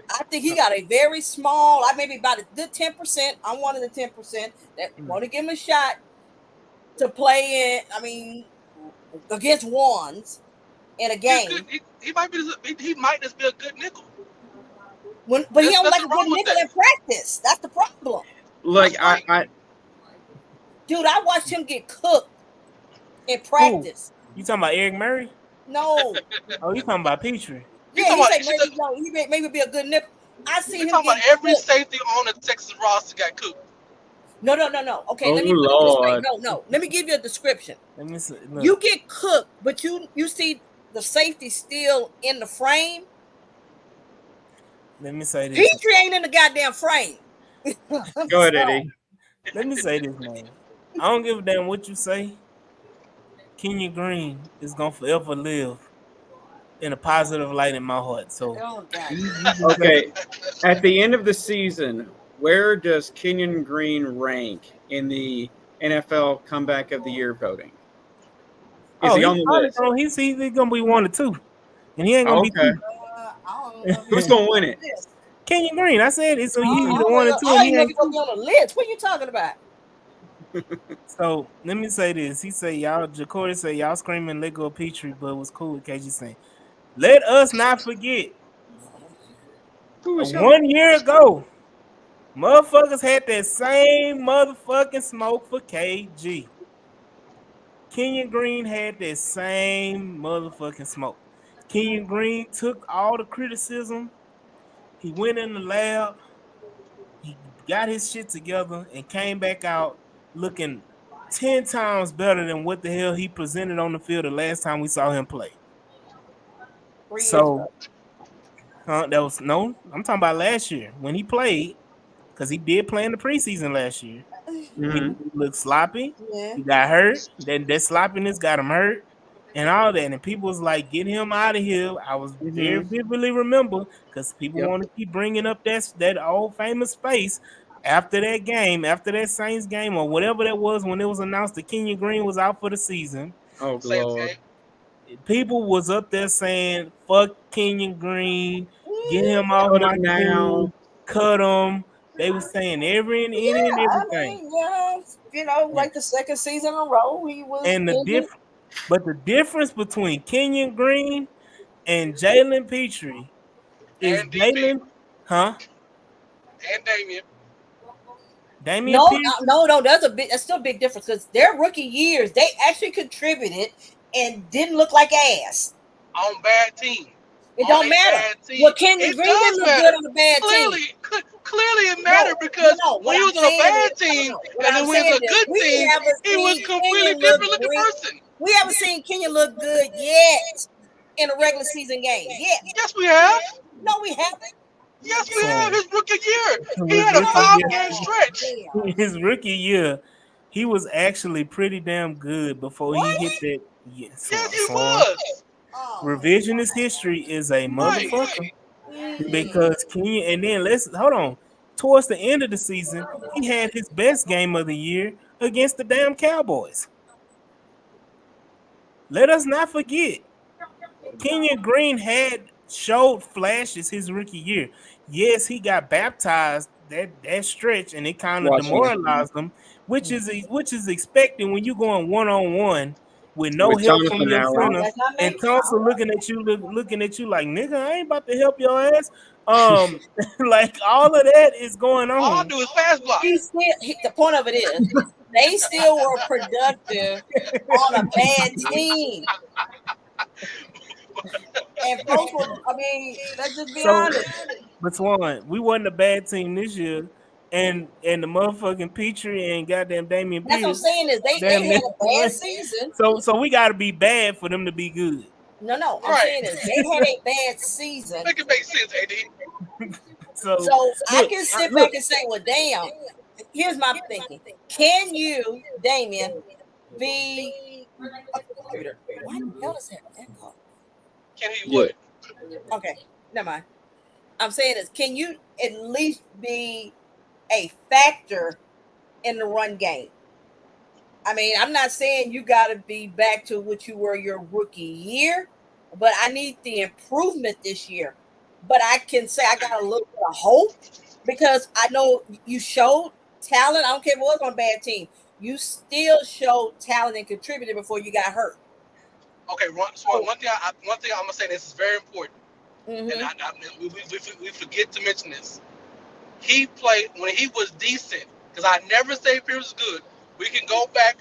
I think he got a very small, I maybe about a good 10%. I'm one of the 10% that want to give him a shot to play in. I mean, against ones in a He's a game. good. He might be. He might just be a good nickel. But he There's don't like nothing a good wrong with nickel that. in practice. That's the problem. Like That's right. Dude, I watched him get cooked in who practice. you talking about? Eric Murray? No. Oh, you talking about Petrie? You Yeah, talking he about? said maybe no, he maybe be a good nickel. I We seen him talking get about every cooked. safety on the Texas roster got cooked. No. Okay, Oh, let me put it this way. Lord. No. Let me give you a description. Let me see. Look, You get cooked, but you see the safety still in the frame. let me say this. Petrie ain't in the goddamn frame. Go ahead, So, Eddie. Let me say this, man. I don't give a damn what you say. Kenyon Green is gonna forever live in a positive light in my heart. So oh god. you just Okay. At the end of the season, where does Kenyon Green rank in the NFL Comeback of the Year voting? Is oh, he on the list? he's gonna be 1 or 2, and he ain't gonna Oh, be okay. 2. I don't know if Who's he's going to win it? list. Kenyon Green, I said it's so you either I 1 or 2, and don't he even know if ain't he's gonna 2. be on the list. What are you talking about? So let me say this. He said y'all Jacory said y'all screaming let go Petrie, but it was cool with KG saying. Let us not forget Who was young? 1 year ago, motherfuckers had that same motherfucking smoke for KG. Kenyon Green had that same motherfucking smoke. Kenyon Green took all the criticism. He went in the lab. He got his shit together and came back out looking 10 times better than what the hell he presented on the field the last time we saw him play. 3 years ago. So, that was no, I'm talking about last year when he played, because he did play in the preseason last year. He looked sloppy. Yeah. He got hurt. Then that sloppiness got him hurt and all that. And people was like, get him out of here. I was very vividly remember because people want to keep bringing up that old famous space after that game, after that Saints game or whatever that was when it was announced that Kenyon Green was out for the season. Oh, Saints Lord. game. People was up there saying, fuck Kenyon Green, get him off Cut my him now. team, cut him. They was saying any and I everything. mean, like the second season in a row, he was And injured. the difference between Kenyon Green and Jalen Petrie is And DP Jalen, huh? and Damien. Damian No, Pierce. that's still a big difference because their rookie years, they actually contributed and didn't look like ass. On bad team. It On don't a matter. bad team. Well, Kenyon It Green didn't does look matter. good on a bad team. Clearly it mattered because What when he I'm was on a saying bad is, team what and I'm then when saying it's a is, good team, he was completely different looking person. We haven't seen Kenyon look good yet in a regular season game. Yet. Yes, we have. No, we haven't. Yes, we have. His rookie year. He His had a rookie 5-game stretch. year, his rookie year, he was actually pretty damn good before he hit that. Yes, he Swan. was. Revisionist history is a Right. motherfucker because Kenyon, and then let's hold on. Towards the end of the season, he had his best game of the year against the damn Cowboys. Let us not forget, Kenyon Green had showed flashes his rookie year. Yes, he got baptized that stretch, and it kind of demoralized him, which is expected when you're going 1-on-1 with no With help from Jonathan your Allen. center, and Thompson looking at you like, nigga, I ain't about to help your ass. Like all of that is going All I on. do is pass block. The point of it is, they still were productive on a bad team. And folks let's just be So, honest. but Swan, we wasn't a bad team this year and the motherfucking Petrie and goddamn Damian That's what I'm Pierce. saying is they Damn had a bad near- season. So we got to be bad for them to be good. No, I'm Right. saying is they had a bad season. Make it make sense, AD. So I look, can sit look, back and say, well, damn. Here's my thinking: can you, Damien, be a contributor? Why the hell is that echo? Can he Yeah. what? Okay, never mind. I'm saying is, can you at least be a factor in the run game? I mean, I'm not saying you got to be back to what you were your rookie year, but I need the improvement this year. But I can say I got a little bit of hope because I know you showed talent. I don't care if it was on a bad team. You still showed talent and contributed before you got hurt. Okay, so one thing I'm gonna say, this is very important, Mm-hmm. and we forget to mention this. He played when he was decent, because I never say Pierce was good. We can go back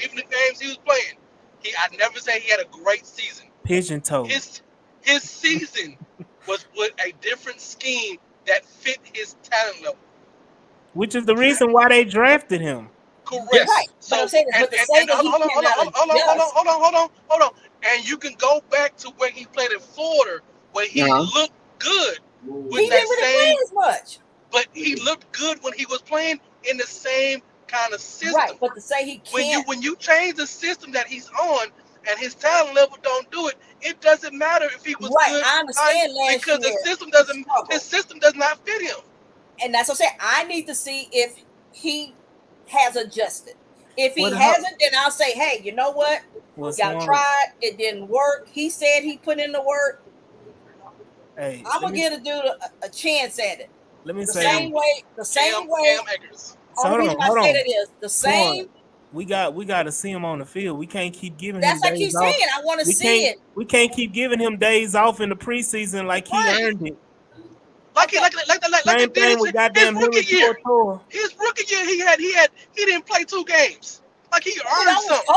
even the games he was playing. I never say he had a great season. pigeon toe. His season was with a different scheme that fit his talent level. Which is the reason why they drafted him. Correct. Yes. Right. So but I'm saying, but to say that he hold on. And you can go back to when he played in Florida, where he looked good with he that didn't really play as much. But he looked good when he was playing in the same kind of system. Right. But to say he can't. When you change the system that he's on and his talent level don't do it, it doesn't matter if he was Right. good. I understand because year, his system does not fit him. And that's what I'm saying. I need to see if he has adjusted. If he Well, hasn't, then I'll say, hey, you know what? Y'all tried. It didn't work. He said he put in the work. Hey, I'm going to give the dude a chance at it. Let me the say same way. The same way. Cam Akers. So hold on. I say that is the same. We got to see him on the field. We can't keep giving him That's days like he's off. saying. I want to see it. We can't keep giving him days off in the preseason like he earned it. Like Same thing with goddamn rookie year. His rookie year, he didn't play 2 games. Like he earned something.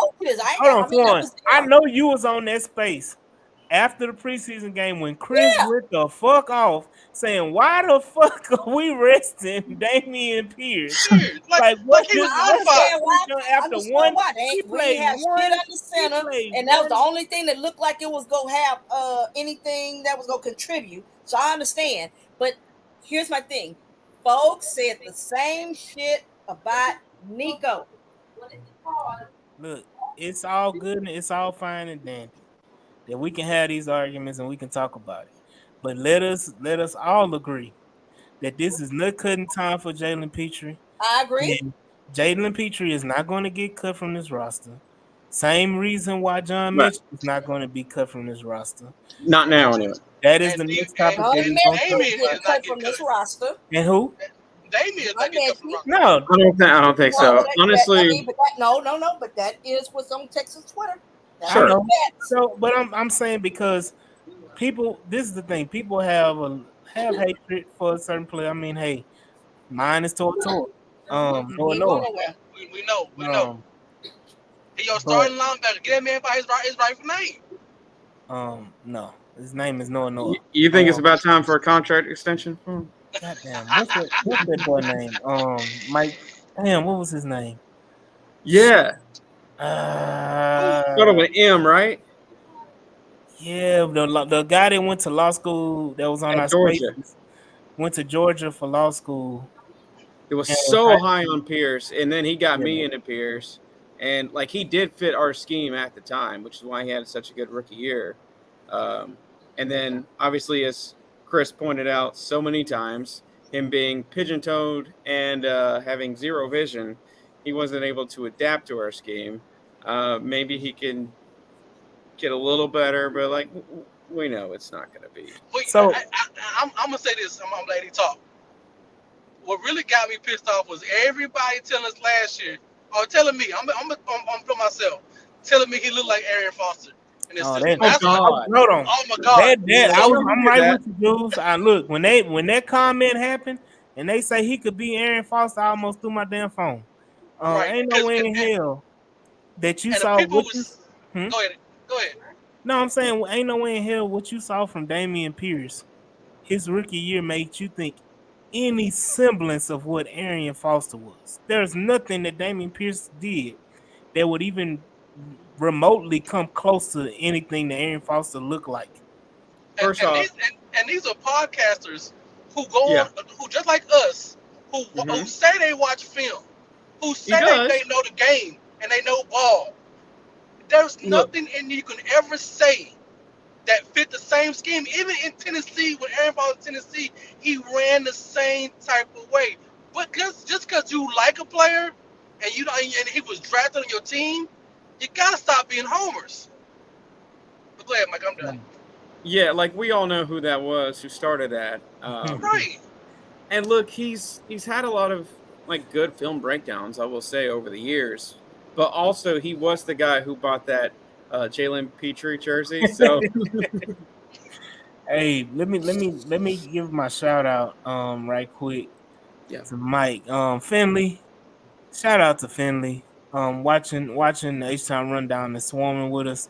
Hold on, I know you was on that space after the preseason game when Chris went the fuck off saying, why the fuck are we resting Damian Pierce? Like he was after one, he played one on the center, and that was the only thing that looked like it was gonna have anything that was gonna contribute. So I understand, but here's my thing: folks said the same shit about Nico. Look, it's all good and it's all fine and dandy that we can have these arguments and we can talk about it. But let us all agree that this is nut cutting time for Jalen Petrie. I agree. And Jalen Petrie is not going to get cut from this roster. Same reason why John Mitchell is not going to be cut from this roster. Not now, anyway. That is the next topic. Damien is cut from this roster. And who? Damien is not getting cut from the roster. No, I don't think so. Honestly, but that is what's on Texas Twitter. Sure. I know. So, but I'm saying because people, this is the thing. People have hatred for a certain player. I mean, hey, mine is Tortor. Noah. We know. He your starting linebacker. Get that man by his rightful name. No, his name is Noah. You think it's about time for a contract extension? Goddamn, what's that boy name? Mike. Damn, what was his name? Yeah. Start with an M, right? Yeah, the guy that went to law school that was on our Georgia. Went to Georgia for law school. It was so high on Pierce, and then he got me into Pierce, and like he did fit our scheme at the time, which is why he had such a good rookie year. And then obviously, as Chris pointed out so many times, him being pigeon-toed and having zero vision, he wasn't able to adapt to our scheme. Maybe he can get a little better, but like we know it's not going to be. So I'm gonna say this. I'm gonna let you talk. What really got me pissed off was everybody telling us last year, or telling me, I'm for myself, telling me he looked like Arian Foster. God. Oh my God! I'm right with you, dudes. Look, when that comment happened and they say he could be Arian Foster, I almost threw my damn phone. Ain't no way in hell that you saw. Go ahead. No, I'm saying ain't no way in hell what you saw from Damian Pierce, his rookie year, made you think any semblance of what Arian Foster was. There's nothing that Damian Pierce did that would even remotely come close to anything that Arian Foster looked like. First off, And these are podcasters who go yeah, on, who just like us, who hmm say they watch film, who he say they does. know the game and they know ball. There's Look, nothing in you can ever say that fit the same scheme. Even in Tennessee, when Aaron Ball was in Tennessee, he ran the same type of way. But just because you like a player and you know and he was drafted on your team, you gotta stop being homers. But go ahead, Mike. I'm done. yeah, like we all know who that was who started that. Right. And look, he's had a lot of like good film breakdowns, I will say, over the years. But also, he was the guy who bought that Jalen Petrie jersey. So Hey, let me give my shout out right quick yeah, to Mike. Finley. Shout out to Finley. Watching the H Town Rundown and swarming with us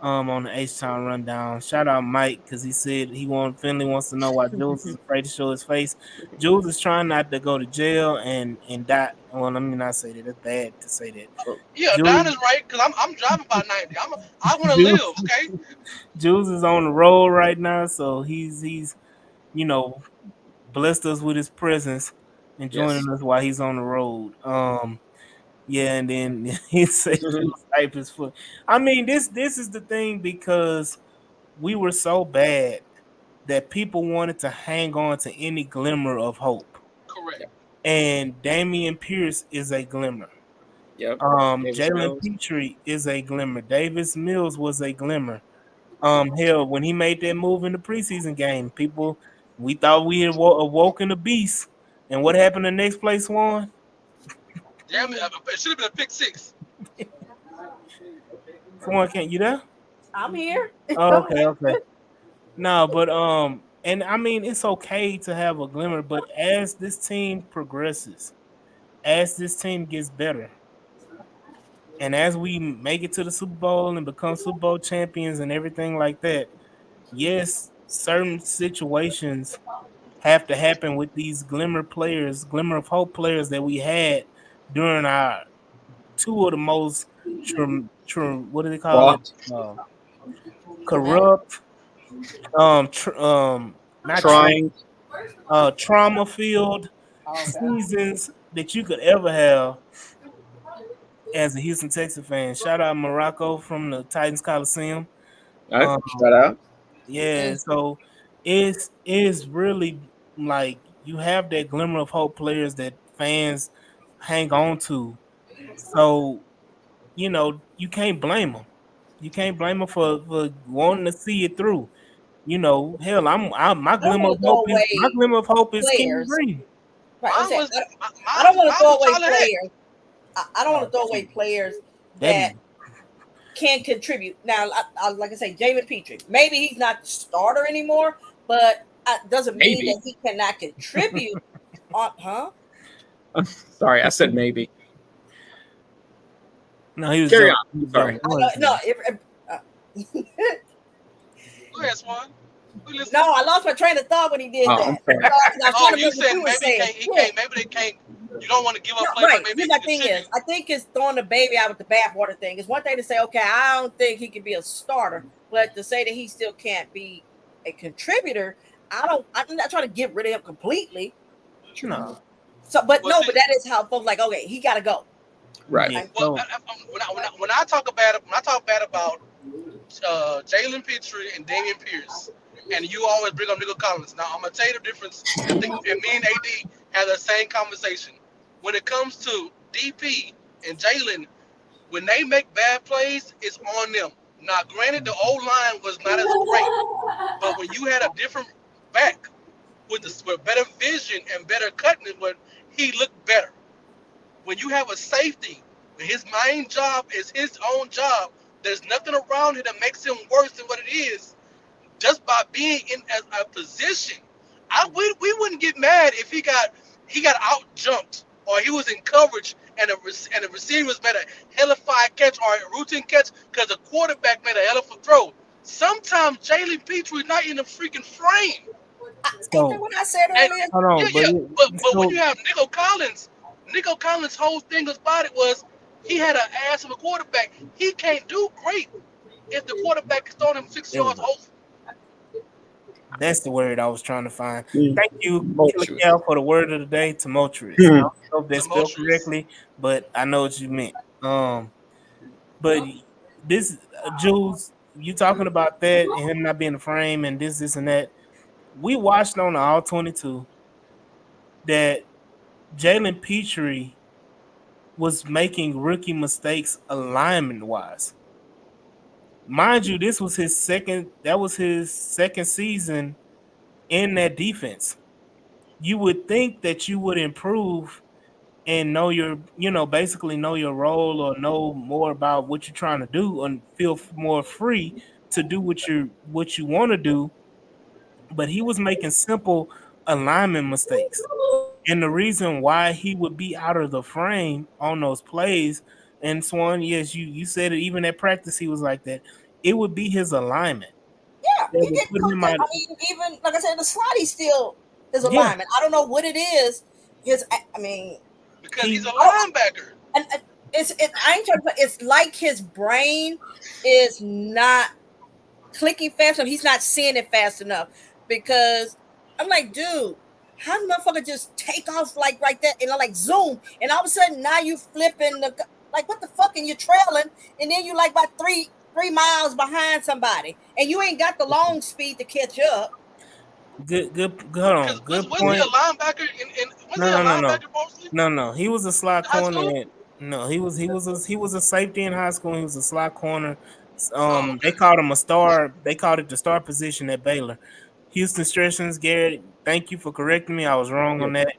on the H Town Rundown. Shout out Mike because he said Finley wants to know why Jules is afraid to show his face. Jules is trying not to go to jail and die. Well, let me not say that. It's bad to say that. oh, Yeah, Don Jules is right because I'm driving by 90. I want to Jules, live. Okay. Jules is on the road right now, so he's you know blessed us with his presence and yes, joining us while he's on the road. Yeah, and then he said Jules type his foot. I mean, this is the thing because we were so bad that people wanted to hang on to any glimmer of hope. Correct. yep, And Damian Pierce is a glimmer. yep. Davis Jalen Mills. Petrie is a glimmer. Davis Mills was a glimmer. Hell, when he made that move in the preseason game, people we thought we had awoken the beast. And what happened the next play, Swan? Damn it! It should have been a pick six. Swan, can't you there? I'm here. Oh, okay, okay. No, but and I mean it's okay to have a glimmer, but as this team progresses, as this team gets better, and as we make it to the Super Bowl and become Super Bowl champions and everything like that, yes, certain situations have to happen with these glimmer players, glimmer of hope players that we had during our two of the most what do they call it? Flopped. Uh, Dramatic. corrupt, not Trying. trauma filled Oh God. seasons that you could ever have as a Houston Texas fan. Shout out Morocco from the Titans Coliseum. All right, Um, shout out. yeah, so it's really like you have that glimmer of hope players that fans hang on to. So you can't blame them. You can't blame them for wanting to see it through. Hell, my I don't glimmer want of to hope throw away is King players. Green. Right. I'm Mine saying was I don't want to mine throw was away Charlie Heck. players. I don't want to throw away players That that can contribute. Now, like I say, David Petrie. Maybe he's not the starter anymore, but doesn't mean Maybe. that he cannot contribute. Huh? Sorry, I said maybe. no, he was Carry joking. on. He was Sorry. joking. Go ahead, No. Sam. Go ahead, Swan. We listen. No, I lost my train of thought when he did Oh, that. I'm fair. I was Oh, trying to you remember what said you were maybe he saying. can't. He Yeah. can't. Maybe they can't. You don't want to give No, up players, right. but maybe Here's they my can thing contribute. is, I think it's throwing the baby out with the bathwater thing. It's one thing to say, okay, I don't think he can be a starter, but to say that he still can't be a contributor, I'm not trying to get rid of him completely. No. So, but Well, no, see, but that is how folks like, okay, he got to go. Right. Yeah. well, So when I talk bad about Jalen Petrie and Damian Pierce, and you always bring up Nico Collins. Now I'm gonna tell you the difference. I think and me and AD had the same conversation. When it comes to DP and Jalen, when they make bad plays, it's on them. Now, granted, the O line was not as great, but when you had a different back with better vision and better cutting, when he looked better. When you have a safety, when his main job is his own job, there's nothing around him that makes him worse than what it is. Just by being in a position, we wouldn't get mad if he got out jumped or he was in coverage and the receiver was made a hellified catch or a routine catch because the quarterback made a hell of a throw. Sometimes Jalen Petrie is not in the freaking frame. Ain't that So what I said And earlier? hold yeah, on, yeah. But when so you have Nico Collins' whole thing about it was he had an ass of a quarterback. He can't do great if the quarterback is throwing him 6 yards there we go. over. That's the word I was trying to find. Mm. Thank you, Killer Tumultuous. Cal, for the word of the day, tumultuous. I Hmm. don't know if that's spelled Tumultuous. correctly, but I know what you meant. But this, Jules, you talking about that and him not being the frame and this and that. We watched on the All 22 that Jalen Petrie was making rookie mistakes alignment wise. Mind you, this was his second. That was his second season in that defense. You would think that you would improve and know your, basically know your role or know more about what you're trying to do and feel more free to do what you want to do. But he was making simple alignment mistakes. And the reason why he would be out of the frame on those plays, and Swan, yes, you said it. Even at practice, he was like that. It would be his alignment Yeah, that he would get put him cooked. out. I mean, even like I said, the slotty still his Yeah, alignment. I don't know what it is. I mean, Because he's he a I don't. linebacker. And I ain't trying to. It's like his brain is not clicking fast enough. He's not seeing it fast enough because I'm like, dude, how the motherfucker just take off like right there and like zoom, and all of a sudden now you flipping like what the fuck, and you're trailing, and then you like about three miles behind somebody, and you ain't got the long speed to catch up. good. Hold on, Because good wasn't he a point. linebacker? Wasn't No, he a no, no, no, linebacker mostly no. He was a slot in high corner. school? No, he was a safety in high school. He was a slot corner. Oh, They okay. called him a star. They called it the star position at Baylor. Houston Stressens, Garrett. Thank you for correcting me. I was wrong Yeah. on that.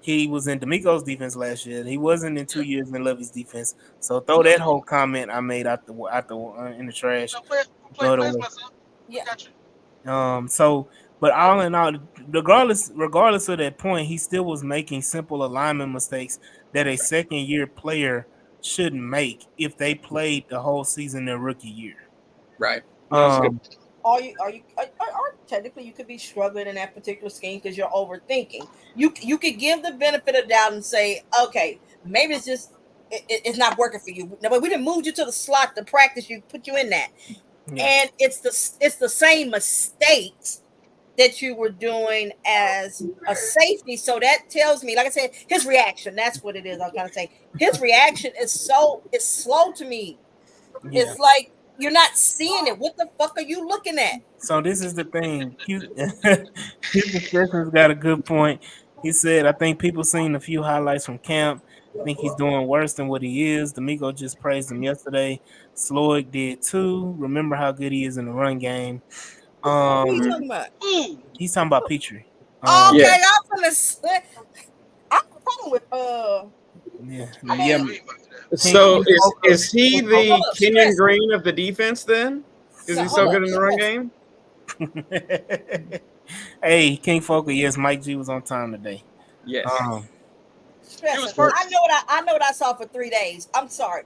He was in D'Amico's defense last year. He wasn't in 2 years in Lovey's defense. So throw No, that no, no. whole comment I made out the in the trash. No, play, Throw it playing away. myself. I Yeah, got you. But all in all, regardless of that point, he still was making simple alignment mistakes that a second year player shouldn't make if they played the whole season their rookie year. Right. No, that's a good. Um, or technically you could be struggling in that particular scheme because you're overthinking. You could give the benefit of doubt and say, okay, maybe it's just it's not working for you. No, but we didn't move you to the slot to practice. You put you in that, yeah. and it's the same mistakes that you were doing as a safety. So that tells me, like I said, his reaction. That's what it is. I'm trying to say. His reaction is it's slow to me. Yeah. It's like you're not seeing it. What the fuck are you looking at? So this is the thing. Houston Steffens got a good point. He said, "I think people seen a few highlights from camp. Think he's doing worse than what he is. D'Amico just praised him yesterday. Sloyd did too. Remember how good he is in the run game. Who are you Um, talking about? Ooh, he's talking about Petrie. Okay, Yeah. I'm gonna. I'm talking with. Yeah, I yeah. yeah, mean, we ain't about that. So Folk, is he hold the up, Kenyon stress. Green of the defense then? Is No, he hold so up, good in the run stress. game? Hey, King Foker. Yes, Mike G was on time today. Yes. Um, He Stressing. was I first. know what I saw for 3 days. I'm sorry.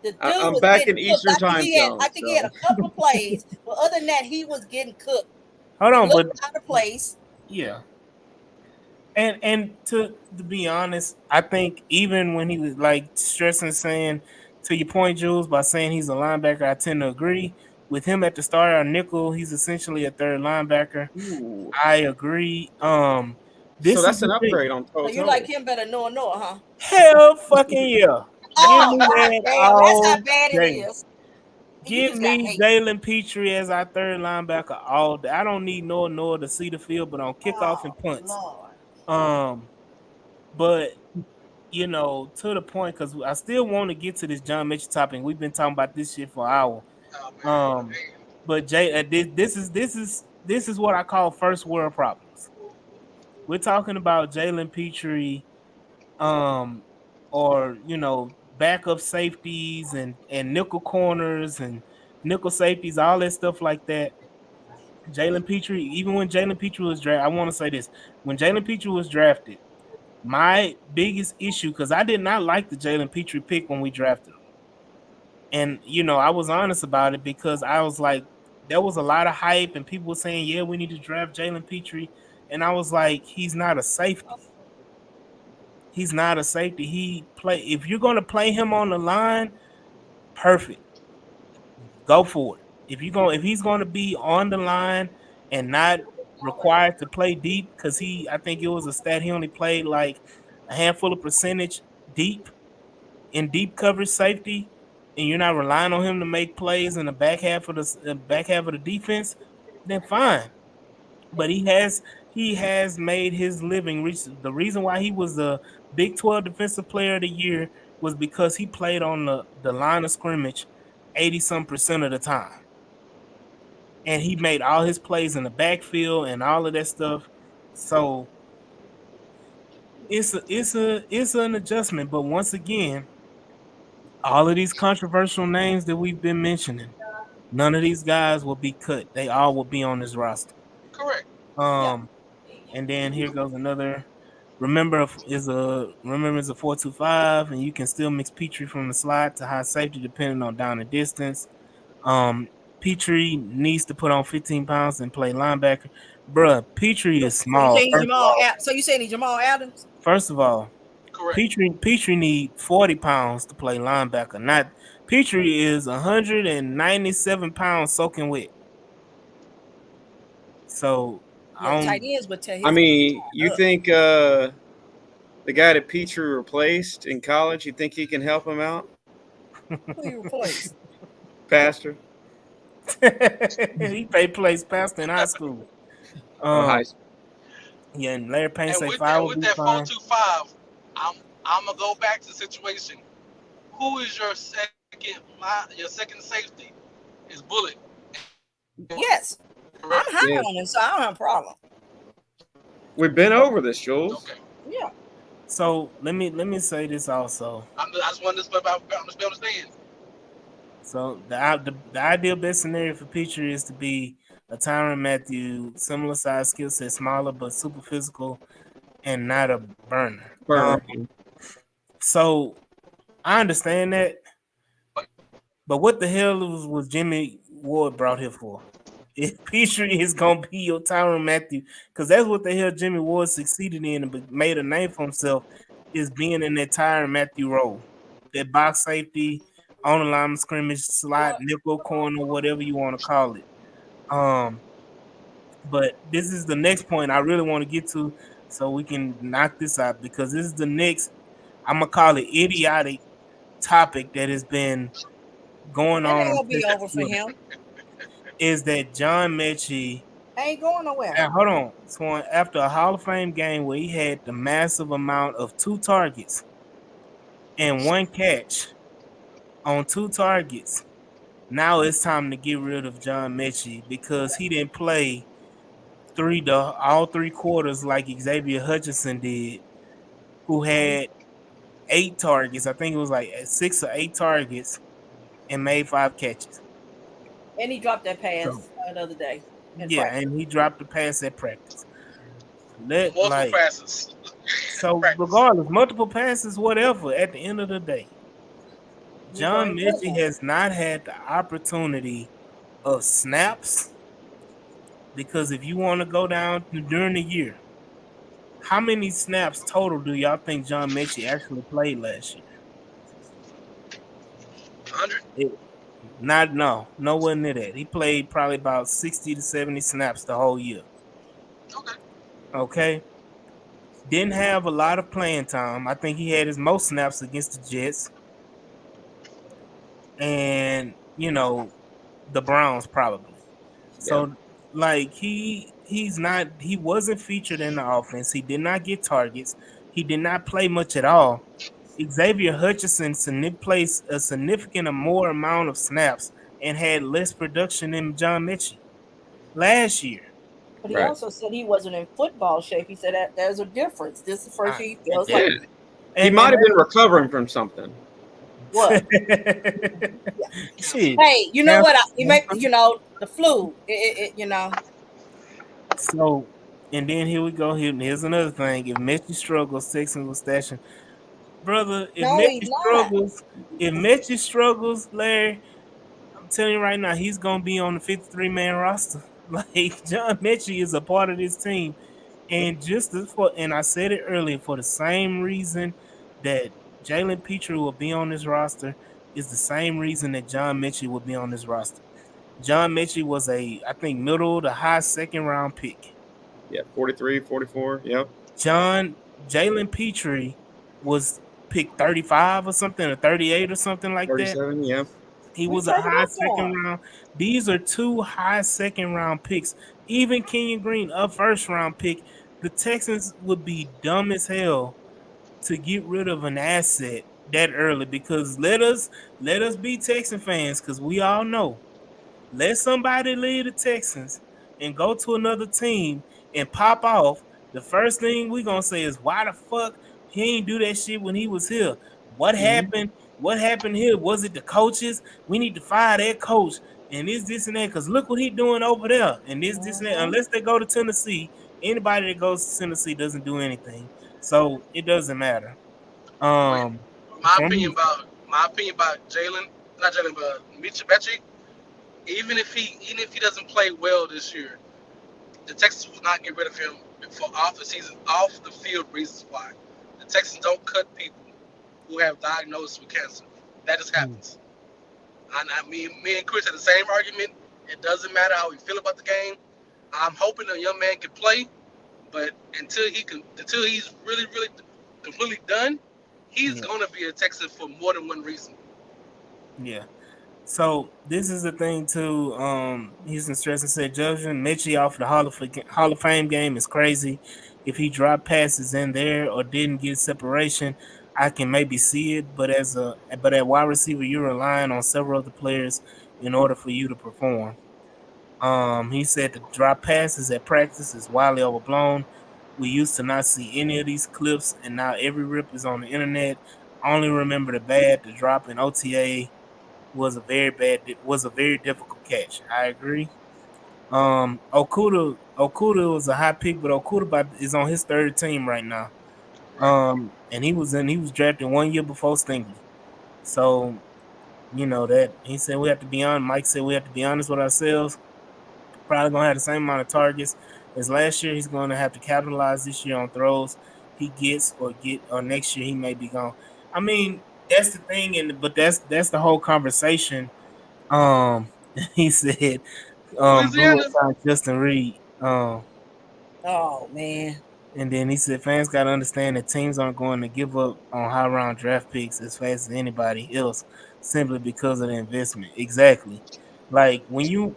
The dude I'm was back getting in cooked. Eastern time I zone, think he had so a couple of plays, but other than that, he was getting cooked. hold He on, looked but out of place. yeah. And to be honest, I think even when he was like stressing saying to your point, Jules, by saying he's a linebacker, I tend to agree with him at the start. Our nickel, he's essentially a third linebacker. ooh. I agree. So This is that's the an thing. upgrade on So you like Toto. him better Noah, huh? Hell fucking yeah. Give Oh me god that damn, that's how all bad it day. is. And you Give just got me hate. Jalen Petrie as our third linebacker all day. I don't need Noah to see the field, but on kickoff and Oh punts. Lord. Um, but to the point because I still want to get to this John Mitchell topic. We've been talking about this shit for an hour. Oh man, Um, damn. but Jay, this is what I call first world problems. We're talking about Jalen Petrie, um, or backup safeties and nickel corners and nickel safeties, all that stuff like that. Jalen Petrie, even when Jalen Petrie was drafted, I want to say this: when Jalen Petrie was drafted. My biggest issue, because I did not like the Jalen Petrie pick when we drafted him. And, I was honest about it because I was like, there was a lot of hype and people were saying, yeah, we need to draft Jalen Petrie. and I was like, he's not a safety. He's not a safety. If you're gonna play him on the line, perfect. Go for it. If he's gonna be on the line and not required to play deep, because I think it was a stat he only played like a handful of percentage deep in deep coverage safety, and you're not relying on him to make plays in the back half of the defense, then fine. But he has made his living. The reason why he was the Big 12 Defensive Player of the Year was because he played on the line of scrimmage 80% of the time, and he made all his plays in the backfield and all of that stuff. So it's an adjustment. But once again, all of these controversial names that we've been mentioning, none of these guys will be cut. They all will be on this roster. Correct. And then here goes another. Remember is a 4-2-5, and you can still mix Petrie from the slot to high safety depending on down and distance. Petrie needs to put on 15 pounds and play linebacker. Bruh, Petrie is small. So you saying he's Jamal Adams? First of all, Correct. Petrie need 40 pounds to play linebacker. Not Petrie is 197 pounds soaking wet. So tight ends would tell his. I mean, you think the guy that Petrie replaced in college, you think he can help him out? Who he replaced? Pastor. He plays pastor in high school. Yeah, and Larry Payne say 5 would be fine. With that 4-2-5, I'm gonna go back to the situation. Who is your second safety? Is Bullet? Yes, I'm high on him, so I don't have a problem. We've been over this, Jules. Okay. Yeah. So let me say this also. I just want to understand. So the ideal best scenario for Petrie is to be a Tyrann Mathieu, similar size, skill set, smaller but super physical, and not a burner. So I understand that, but what the hell was Jimmy Ward brought here for? If Petrie is gonna be your Tyrann Mathieu, because that's what the hell Jimmy Ward succeeded in and made a name for himself, is being in that Tyrann Mathieu role, that box safety, on the line of scrimmage, slot, nickel corner, whatever you want to call it. But this is the next point I really want to get to, so we can knock this out, because this is the next, I'm gonna call it, idiotic topic that has been going on. It'll be over for him. Is that John Mechie ain't going nowhere? Hold on. So after a Hall of Fame game where he had the massive amount of 2 targets and 1 catch on 2 targets, now it's time to get rid of John Mechie, because he didn't play all 3 quarters like Xavier Hutchinson did, who had 8 targets. I think it was like 6 or 8 targets and made 5 catches. And he dropped that pass another day. Practice. And he dropped the pass at practice. Multiple passes. So regardless, multiple passes, whatever, at the end of the day, John Mechie has not had the opportunity of snaps, because if you want to go down during the year, how many snaps total do y'all think John Mechie actually played last year? 100? Nowhere near that. He played probably about 60 to 70 snaps the whole year. Okay. Didn't have a lot of playing time. I think he had his most snaps against the Jets. And, the Browns probably. So, he wasn't featured in the offense. He did not get targets. He did not play much at all. Xavier Hutchinson plays a significant more amount of snaps and had less production than John Mechie last year. But he also said he wasn't in football shape. He said that there's a difference. This is the first year he feels like. He might have been recovering from something. What? Hey, you know what? The flu. So, and then here we go. Here's another thing. If Mechie struggles, Texans will stash him. Brother, if Mechie struggles, Larry, I'm telling you right now, he's gonna be on the 53-man roster. Like, John Mechie is a part of this team. And and I said it earlier, for the same reason that Jalen Petrie will be on this roster is the same reason that John Mechie will be on this roster. John Mechie was I think, middle to high second round pick. Yeah, 43, 44. Yep. Jalen Petrie was picked 35 or something, or 38 or something like that. 37. Yep. He We was a traded high up for second him. round. These are two high second round picks. Even Kenyon Green, a first round pick. The Texans would be dumb as hell to get rid of an asset that early, because let us be Texan fans, because we all know, let somebody leave the Texans and go to another team and pop off. The first thing we gonna say is, why the fuck he ain't do that shit when he was here? What happened? What happened here? Was it the coaches? We need to fire that coach. And this and that, because look what he doing over there. And this and that. Mhm. Unless they go to Tennessee, anybody that goes to Tennessee doesn't do anything. So it doesn't matter. But Um my from opinion about Jalen, not Jalen, but Mitch Mechie, even if he doesn't play well this year, the Texans will not get rid of him for off the field reasons why. The Texans don't cut people who have diagnosed with cancer. That just happens. Me and Chris had the same argument. It doesn't matter how we feel about the game. I'm hoping a young man can play, but until he's really, really completely done, he's yeah, gonna be a Texan for more than one reason. yeah. So this is the thing too. Houston Stress and said judging Mitchie off the Hall of Fame game is crazy. If he dropped passes in there or didn't get separation, I can maybe see it. But at wide receiver, you're relying on several other players in order for you to perform. He said the drop passes at practice is wildly overblown. We used to not see any of these clips, and now every rip is on the internet. I only remember the drop in OTA was a very difficult catch. I agree. Okuda was a high pick, but is on his third team right now. Right. And he was drafted 1 year before Stingley. So you know that he said we have to be on. Mike said we have to be honest with ourselves. Probably gonna have the same amount of targets as last year. He's gonna have to capitalize this year on throws he gets or next year he may be gone. I mean, that's the thing, but that's the whole conversation. Um, he said, Blue will Louisiana. sign Justin Reed. Oh man. And then he said fans got to understand that teams aren't going to give up on high round draft picks as fast as anybody else simply because of the investment. Exactly. Like when you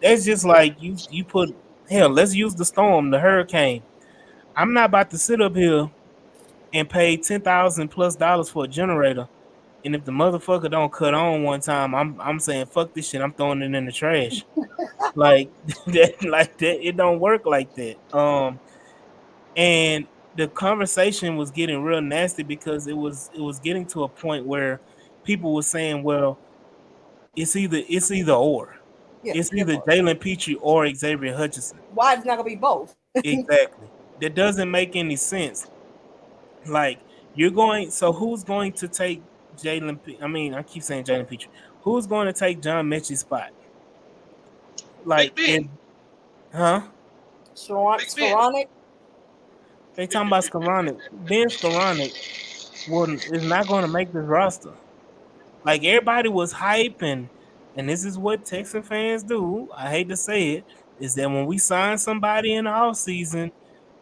that's just like you put hell. Let's use the storm, the hurricane. I'm not about to sit up here and pay $10,000+ for a generator. And if the motherfucker don't cut on one time, I'm saying fuck this shit. I'm throwing it in the trash. Like that. It don't work like that. And the conversation was getting real nasty because it was getting to a point where people were saying, well, it's either or. Yeah, It's it either was. Jalen Petrie or Xavier Hutchinson. Why it's not gonna be both? Exactly. That doesn't make any sense. Like so who's going to take I mean, I keep saying Jalen Petrie. Who's going to take John Mechie's spot? Big Like Ben. huh? Big Ben. Sporonic. They talking about Skoranek. Ben Skoranek is not going to make this roster. Like everybody was hyping, and this is what Texan fans do. I hate to say it, is that when we sign somebody in the off season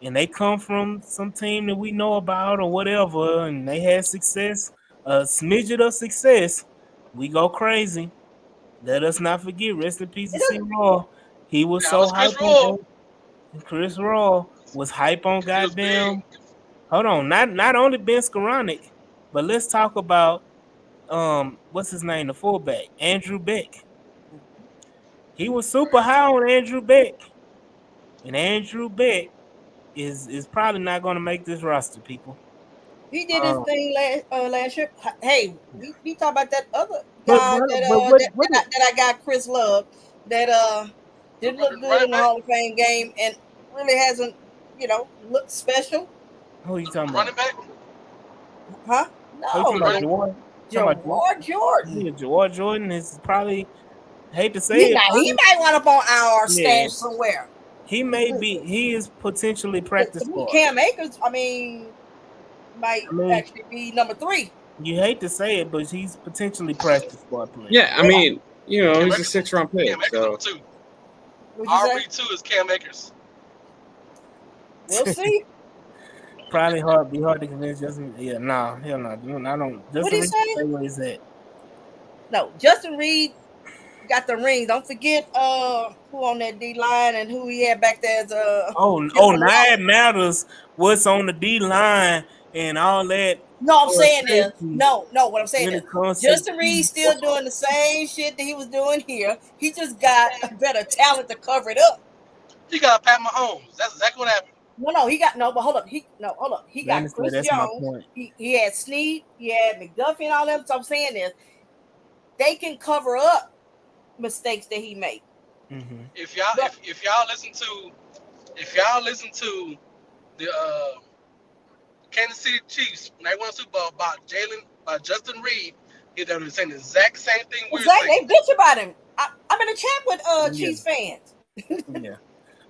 and they come from some team that we know about or whatever, and they had success, a smidget of success, we go crazy. Let us not forget, rest in peace to It C. doesn't. Raw. He was That so was Chris hype Roll. on Chris Raw was hype on He was big. goddamn. Hold on, not only Ben Skoranek, but let's talk about what's his name, the fullback, Andrew Beck. He was super high on Andrew Beck, and Andrew Beck is probably not going to make this roster, people. He did his thing last year. Hey, we talk about that other But guy but that but that I got, Chris Love, that did look good Running in the back. Hall of Fame game and really hasn't, looked special. who are you talking Running about? back. Huh? Are you talking No, about Running. Jordan? Jawar Jordan. Yeah, Jordan is probably, hate to say He it, now he probably, might want up on our yeah, stash somewhere. He is potentially practice squad. Cam Akers, might actually be number 3. You hate to say it, but he's potentially practice squad player. Yeah, I mean, he's a 6th-round pick. Cam Akers So. number 2. RB2 is Cam Akers. We'll see. Probably be hard to convince Justin. Yeah, no, hell no. I don't. What he say? Where he's at. No, Justin Reed got the ring. Don't forget who on that D line and who he had back there. Now it matters what's on the D line and all that. No, I'm saying this. No. What I'm saying is Justin Reed still doing the same shit that he was doing here. He just got a better talent to cover it up. He got Pat Mahomes. That's exactly what happened. But hold up. He got Chris Jones. He had Snead. He had McDuffie and all them. So I'm saying this. They can cover up mistakes that he made. Mm-hmm. If y'all listen to the Kansas City Chiefs when they won the Super Bowl about Justin Reed, they were saying the exact same thing. They bitch about him. I'm in a chat with Chiefs fans. Yeah,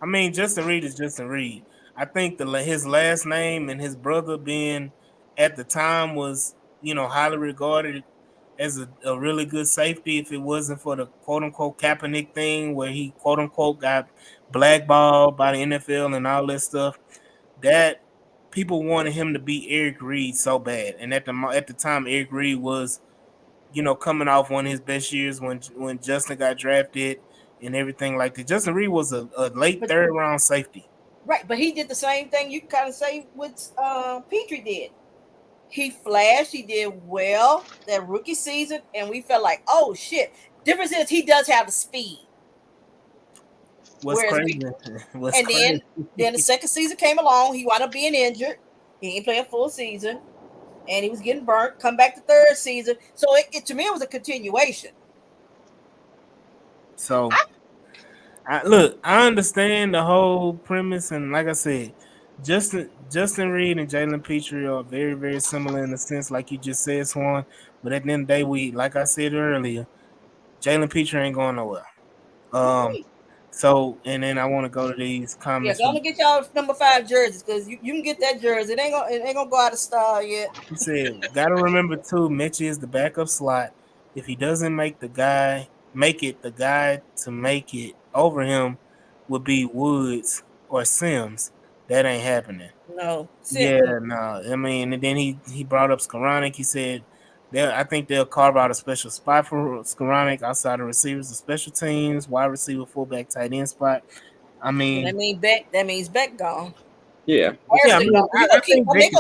I mean Justin Reed is Justin Reed. I think his last name and his brother being at the time was highly regarded as a really good safety. If it wasn't for the quote unquote Kaepernick thing where he quote unquote got blackballed by the NFL and all that stuff, that people wanted him to be Eric Reed so bad. And at the time, Eric Reed was, coming off one of his best years when Justin got drafted and everything like that. Justin Reed was a late 3rd round safety. Right, but he did the same thing you kind of say what Petrie did. He flashed. He did well that rookie season, and we felt like, oh shit. Difference is he does have the speed. What's crazy? Then the second season came along. He wound up being injured. He didn't play a full season, and he was getting burnt. Come back the 3rd season. So to me, it was a continuation. So, I understand the whole premise, and like I said, Justin Reed and Jalen Petrie are very, very similar in a sense, like you just said, Swan. But at the end of the day, like I said earlier, Jalen Petrie ain't going nowhere. So, and then I want to go to these comments. Yeah, I'm gonna get y'all number 5 jerseys because you can get that jersey. It ain't gonna go out of style yet. He said, "Gotta remember too, Mitch is the backup slot. If he doesn't make the guy to make it over him would be Woods or Sims. That ain't happening." No. Yeah, no. I mean, and then he brought up Skoranek. He said, I think they'll carve out a special spot for Skoranek outside of receivers, the special teams, wide receiver, fullback, tight end spot. I mean, that means Beck gone. Yeah. They're gonna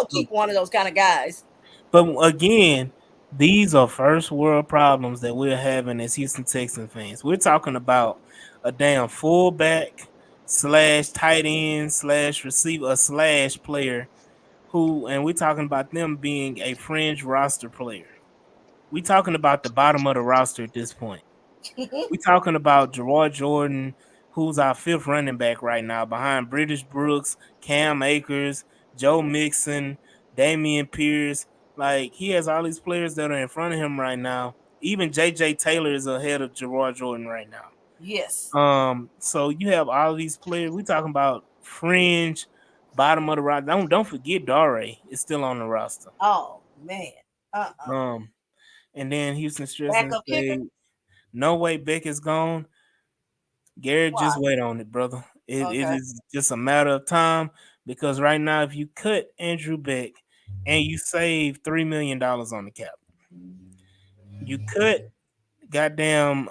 keep one of those kind of guys. But again, these are first world problems that we're having as Houston Texans fans. We're talking about a damn fullback / tight end / receiver / player and we're talking about them being a fringe roster player. We're talking about the bottom of the roster at this point. We're talking about Gerard Jordan, who's our 5th running back right now, behind British Brooks, Cam Akers, Joe Mixon, Damian Pierce. Like, he has all these players that are in front of him right now. Even J.J. Taylor is ahead of Gerard Jordan right now. Yes. So you have all these players. We're talking about fringe, bottom of the roster. Don't forget Dare is still on the roster. Oh man. And then Houston stressing no way Beck is gone. Garrett, just wait on it, brother. It is just a matter of time because right now, if you cut Andrew Beck and you save $3 million on the cap, you cut goddamn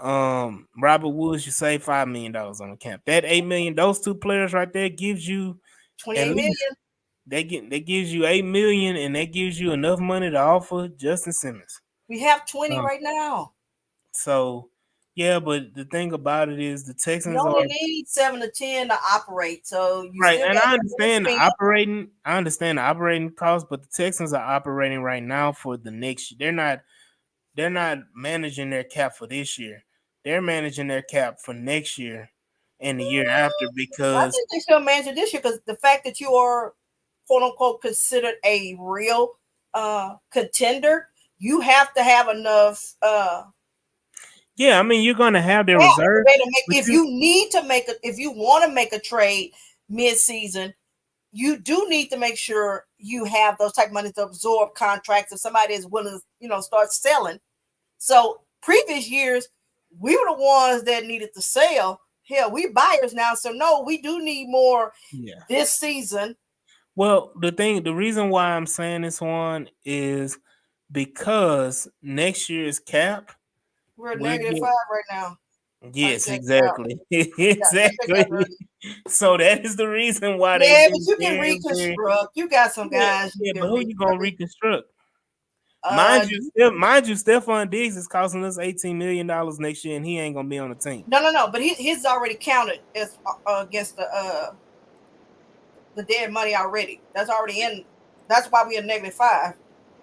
Robert Woods, you save $5 million on the cap. That $8 million, those 2 players right there gives you $28 million. That gives you $8 million, and that gives you enough money to offer Justin Simmons. We have 20 right now. So, yeah, but the thing about it is the Texans only need 7 to 10 to operate. So you right, and I understand the operating. I understand the operating costs, but the Texans are operating right now for the next year. They're not managing their cap for this year. They're managing their cap for next year and the year after because I think they still manage this year because the fact that you are quote unquote considered a real contender, you have to have enough Yeah, I mean, you're gonna have their Yeah, reserve. if you want to make a trade mid-season, you do need to make sure you have those type of money to absorb contracts if somebody is willing to, start selling. So previous years, we were the ones that needed to sell. Hell, we buyers now, so no, we do need more this season. Well, the reason why I'm saying this one is because next year's cap. We're at -5 right now. Yes, exactly. Exactly. So that is the reason why but you can reconstruct. You got some guys. Yeah, but who you gonna reconstruct? Mind you, Stephon Diggs is costing us $18 million next year, and he ain't gonna be on the team. No. But his already counted as against the dead money already. That's already in. That's why we are -5.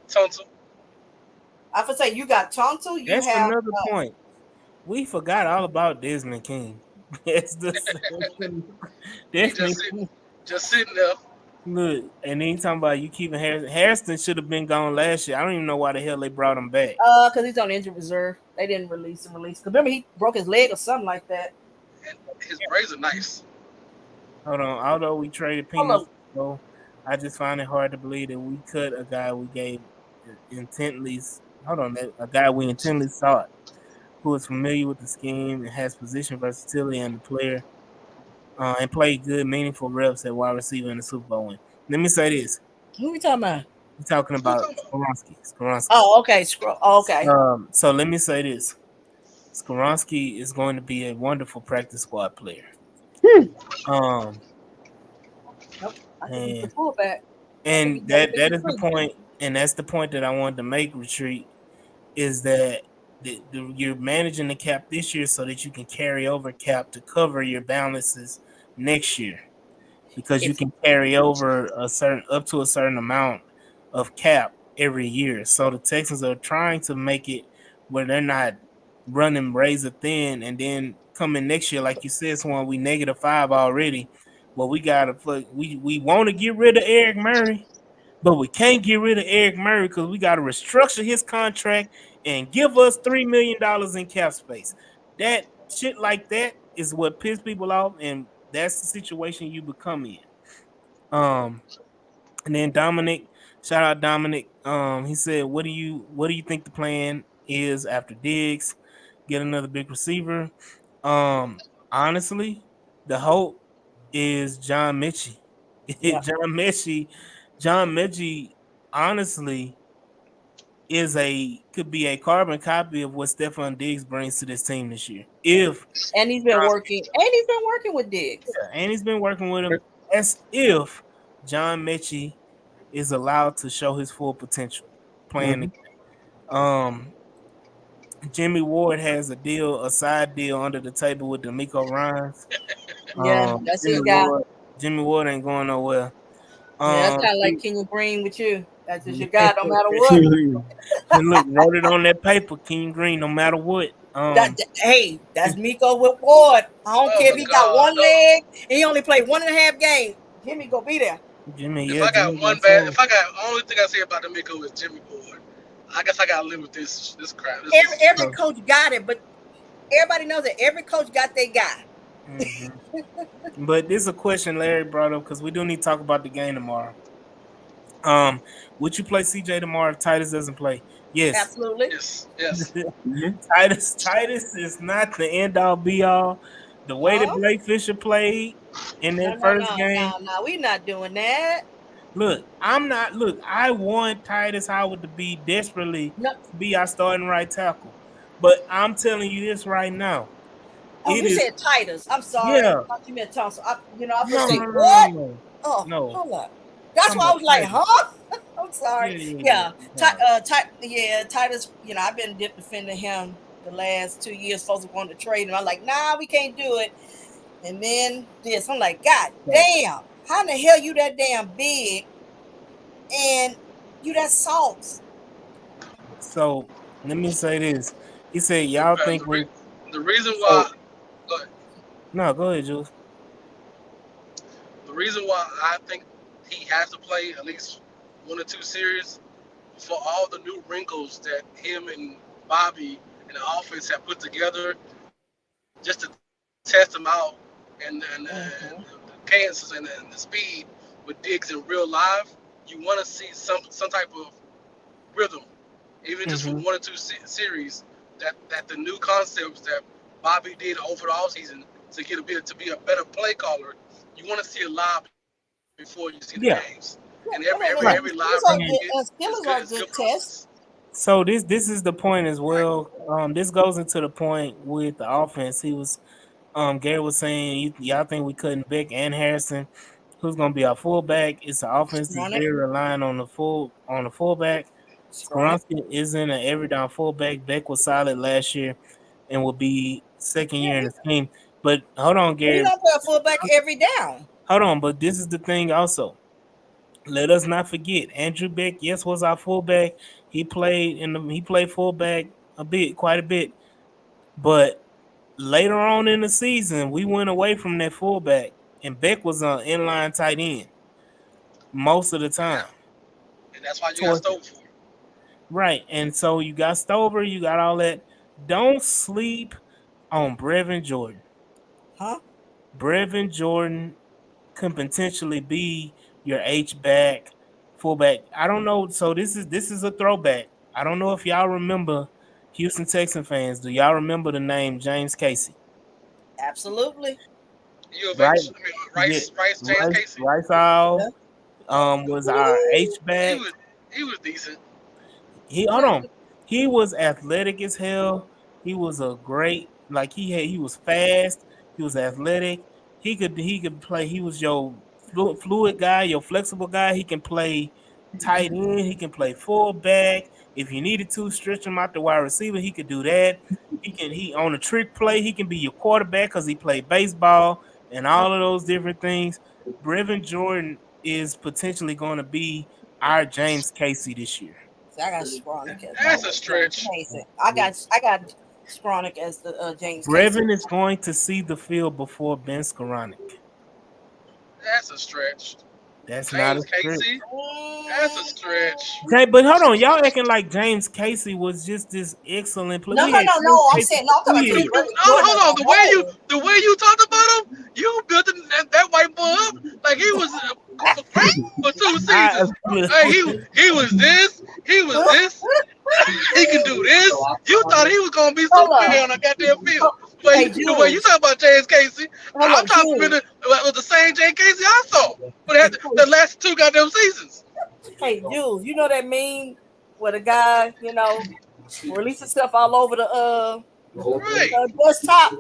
Tunsil. I would say you got Tunsil. That's another point. We forgot all about Desmond King. That's just sitting there. Look, and then you talking about you keeping Harrison. Harrison should have been gone last year. I don't even know why the hell they brought him back. Because he's on injured reserve. They didn't release him. Because remember, he broke his leg or something like that. And his braids are nice. Hold on. Although we traded peanuts, so I just find it hard to believe that we cut a guy we gave intently. Hold on, a guy we intently sought, who is familiar with the scheme and has position versatility and the player, and played good, meaningful reps at wide receiver in the Super Bowl win. Let me say this. Who are we talking about? We're talking about Skoronski. Oh, okay. Okay. So let me say this. Skoronski is going to be a wonderful practice squad player. And that is the point, and that's the point that I wanted to make, Retreat, is that you're managing the cap this year so that you can carry over cap to cover your balances next year, because you can carry over up to a certain amount of cap every year. So the Texans are trying to make it where they're not running razor thin, and then coming next year, like you said, Swan, we -5 already. Well, we want to get rid of Eric Murray, but we can't get rid of Eric Murray because we got to restructure his contract and give us $3 million in cap space. That shit like that is what pisses people off, and that's the situation you become in. And then Dominic, shout out Dominic. He said, "What do you think the plan is after Diggs? Get another big receiver?" Honestly, the hope is John Mechie. Yeah. John Mechie, honestly, could be a carbon copy of what Stephon Diggs brings to this team this year. And he's been working with Diggs. Yeah, and he's been working with him as if John Mechie is allowed to show his full potential playing the game. Jimmy Ward has a side deal under the table with D'Amico Ryans. Yeah, that's his guy. Jimmy Ward ain't going nowhere. Yeah, that's kind of like Kenyon Green with you. That's just your guy, no matter what. And look, wrote it on that paper, Kenyon Green, no matter what. Hey, that's Miko with Ward. I don't care if he got one leg and he only played 1.5 games. Jimmy go be there. Jimmy, if I got only thing I say about D'Amico is Jimmy Ward. I guess I gotta live with this crap. Every coach got it, but everybody knows that every coach got their guy. But this is a question Larry brought up because we do need to talk about the game tomorrow. Would you play CJ tomorrow if Titus doesn't play? Yes. Absolutely. Yes. Titus is not the end all be all. The way that Blake Fisher played in that first game. No, we're not doing that. Look, I want Titus Howard to be desperately to be our starting right tackle. But I'm telling you this right now. Oh, you said Titus. I'm sorry. Yeah. I thought you meant Thompson. I was saying, what? No. Oh, no. Hold up. That's why I was like, huh? I'm sorry. Yeah. Titus, I've been defending him the last 2 years. Folks wanted to trade him. I'm like, nah, we can't do it. And then this. I'm like, God damn. How in the hell you that damn big and you that sauce? So let me say this. He said, y'all think the reason why go ahead. No, go ahead, Jules. The reason why I think he has to play at least 1 or 2 series for all the new wrinkles that him and Bobby and the offense have put together just to test them out, and the Mm-hmm. cadences and the speed with Diggs in real life. You want to see some type of rhythm, even just for Mm-hmm. 1 or 2 series. That the new concepts that Bobby did over the offseason to be a better play caller. You want to see it live before you see the games, Yeah, and every live game right. you get And is good for us. Skillers are good tests. so this is the point as Right. well. This goes into the point with the offense. He was Gary was saying y'all think we couldn't Beck and Harrison. Who's gonna be our fullback? It's an offense that's Skronik, very relying on the fullback. Skronik. Skoronski isn't an every down fullback. Beck was solid last year and will be second Yeah, year in the scheme. But hold on, he Gary. don't play a fullback every down. Hold on, but this is the thing also. Let us not forget Andrew Beck, yes, was our fullback. He played fullback quite a bit. But later on in the season, we went away from that fullback, and Beck was an inline tight end most of the Yeah, time. and that's why you got Toward Stover for. right, and so you got Stover, you got all that. Don't sleep on Brevin Jordan. Huh? Brevin Jordan can potentially be your H back fullback. I don't know. So this is a throwback. I don't know if y'all remember Houston Texan fans. Do y'all remember the name James Casey? Absolutely. U of Right. H. I mean Yeah. Rice James Casey. Rice All Yeah. was our H He back. was he was decent. He hold on. He was athletic as hell. He was a great he was fast. He was athletic. He could play. He was your fluid guy, your flexible guy. He can play tight end. He can play fullback. If you needed to stretch him out the wide receiver, he could do that. He on a trick play. He can be your quarterback because he played baseball and all of those different things. Brevin Jordan is potentially going to be our James Casey this year. See, I got Skronik as my That's a James stretch. Mason. I got Skronik as the James Casey. Brevin is going to see the field before Ben Skoranek. That's a stretch. That's not a James stretch. Casey. That's a Mm, stretch. Okay, but hold on, y'all acting like James Casey was just this excellent player. no, We no, had no, James no. I'm Casey saying no. for I'm talking two about You, just years. Brevin oh, Jordan as hold on. a whole. The way you talked about him, you built that white boy up like he was great for 2 seasons. Hey, he was this. He was this. He can do this. You thought he was gonna be Hold Superman up. on that goddamn field. Oh, hey, The way you Jules. talk about James Casey, Hold I'm up, trying to remember Jules. it was the same James Casey I saw for the last 2 goddamn seasons. Hey, Jules. You know that meme where the guy, releases stuff all over Right. the desktop?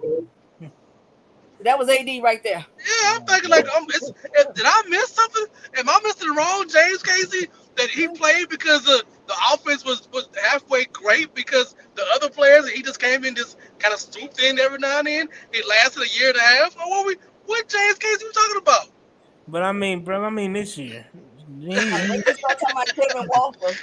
That was AD right there. Yeah, I'm thinking like, did I miss something? Am I missing the wrong James Casey that he played because the offense was halfway great because the other players and he just came in just kind of swooped in every now and then. He lasted a year and a half. Or what James Casey we talking about? But I mean, bro, this year. When He you start talking about Kevin Walker, when you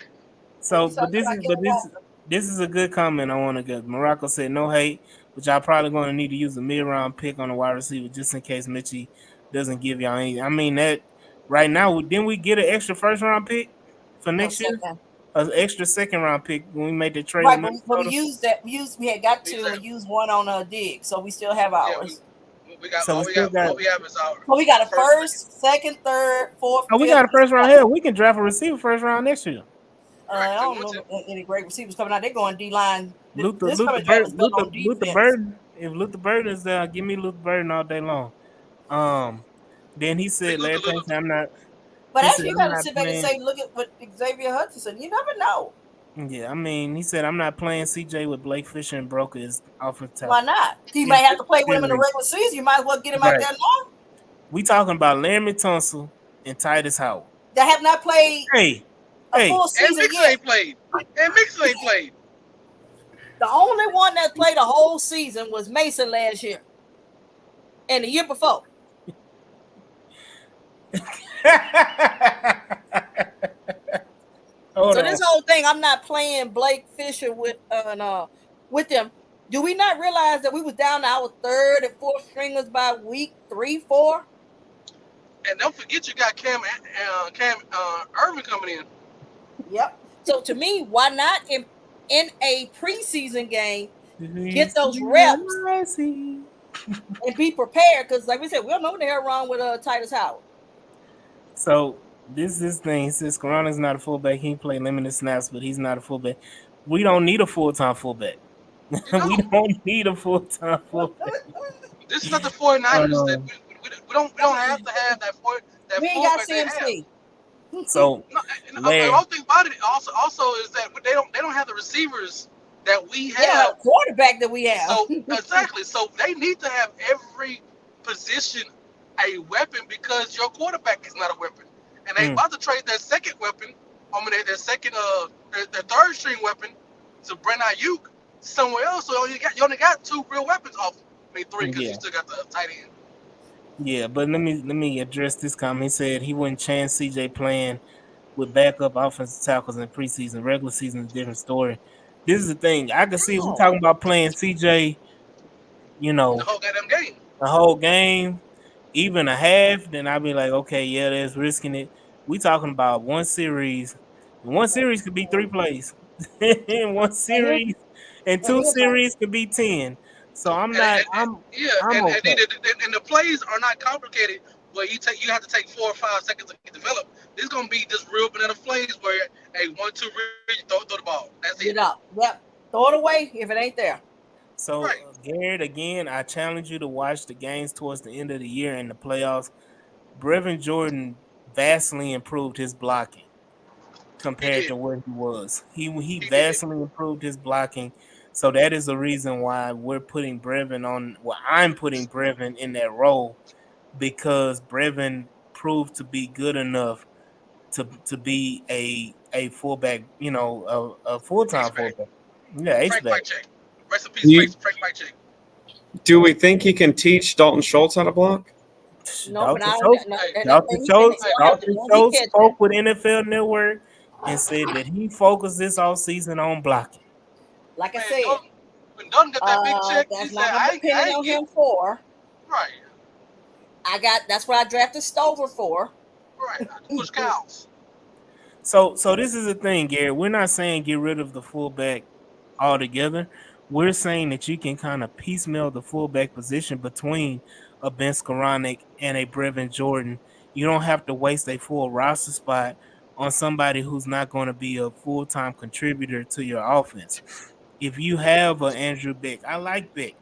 so start but talking this about is but Kevin this Walker, this is a good comment I want to get. Morocco said no hate, but y'all probably going to need to use a mid round pick on the wide receiver just in case Mitchie doesn't give y'all anything. I mean that right now, didn't we get an extra first round pick for no next year? second. An extra second round pick when we made the trade Right, with but we Minnesota. used that. We had got He's two like, and used one on a dig, so we still have yeah, ours. we got So we still got all we have is So we got our a first, second. first, second, third, fourth, oh, we fifth. got a first round here. We can draft a receiver first round next year. Right, I if we don't want to. know any great receivers coming out. They're going D line. Luther This Luther coming draft Bird is built Luther on Luther defense. Burden. If Luther Burden is there, give me Luther Burden all day long. Um, then he Big said Luther, last time Luther. I'm not. But He said actually, you I'm got to not sit back and playing. say, look at what Xavier Hutchinson. You never know. Yeah, I mean, he said I'm not playing CJ with Blake Fisher and Broker as offensive Why tackle. not? You He's may have just to play with him in the silly. regular season. You might as well get him out Right. there now. We talking about Laramie Tunsil and Titus Howard. They have not played Hey, a hey, full And season Mixon yet. ain't played. And Mixon ain't played. The only one that played a whole season was Mason last year and the year before. hold So on. this whole thing, I'm not playing Blake Fisher with them. Do we not realize that we was down to our third and fourth stringers by week 3, 4? And don't forget you got Cam Irvin coming in. Yep. So to me, why not in a preseason game, get those reps and be prepared. Because, like we said, we don't know what the hell wrong with Titus Howard. So this thing says Coroni's not a fullback. He play limited snaps, but he's not a fullback. We don't need a full-time fullback. We don't need a full-time fullback. This is not the 49ers. That we don't have to have that we ain't got fullback CMC. So the whole thing about it also is that they don't have the receivers that we have. Yeah, quarterback that we have. So exactly. So they need to have every position a weapon because your quarterback is not a weapon, and they about to trade their second weapon. I mean, their second their third string weapon to Brent Ayuk somewhere else. So you only got 2 real weapons off. I mean 3 because you still got the tight end. Yeah, but let me address this comment. He said he wouldn't chance CJ playing with backup offensive tackles in preseason. Regular season is a different story. This is the thing. I can see if we're talking about playing CJ, the whole goddamn game. The whole game, even a half, then I'd be like, okay, yeah, that's risking it. We talking about one series. One series could be 3 plays. In one series, and 2 series could be 10. So I'm okay. And the plays are not complicated. Where you have to take 4 or 5 seconds to develop. This is gonna be just real banana plays where a 1-2 read, throw the ball. That's it. Yep. Throw it away if it ain't there. So Garrett, again, I challenge you to watch the games towards the end of the year in the playoffs. Brevin Jordan vastly improved his blocking compared to where he was. He vastly improved his blocking. So that is the reason why we're putting Brevin on. Well, I'm putting Brevin in that role because Brevin proved to be good enough to be a fullback. A full-time fullback. Yeah, H-back. Rest in peace, Frank Whitecheck. Do we think he can teach Dalton Schultz how to block? No, Dalton Schultz spoke with NFL Network and said that he focused this offseason on blocking. Like I said, when Dalton got that big check, that's not what I'm depending on him for. Right. That's what I drafted Stover for. Right. Push cows. So this is the thing, Gary. We're not saying get rid of the fullback altogether. We're saying that you can kind of piecemeal the fullback position between a Ben Skoranek and a Brevin Jordan. You don't have to waste a full roster spot on somebody who's not going to be a full-time contributor to your offense. If you have an Andrew Beck, I like Beck,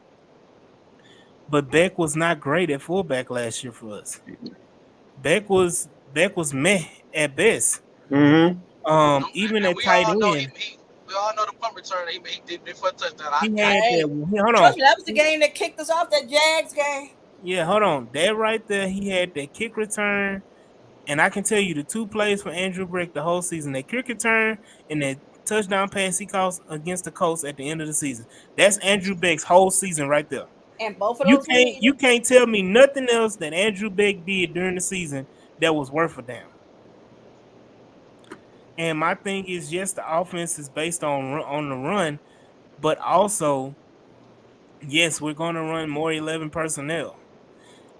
but Beck was not great at fullback last year for us. Beck was meh at best. Mm-hmm. Even at tight end. We all know the punt return he did for a touchdown. That was the game that kicked us off, that Jags game. Yeah, hold on. That right there, he had that kick return. And I can tell you the 2 plays for Andrew Beck the whole season, that kick return and that touchdown pass he calls against the Colts at the end of the season. That's Andrew Beck's whole season right there. And both of those you can't tell me nothing else that Andrew Beck did during the season that was worth a damn. And my thing is, yes, the offense is based on the run, but also, yes, we're going to run more 11 personnel.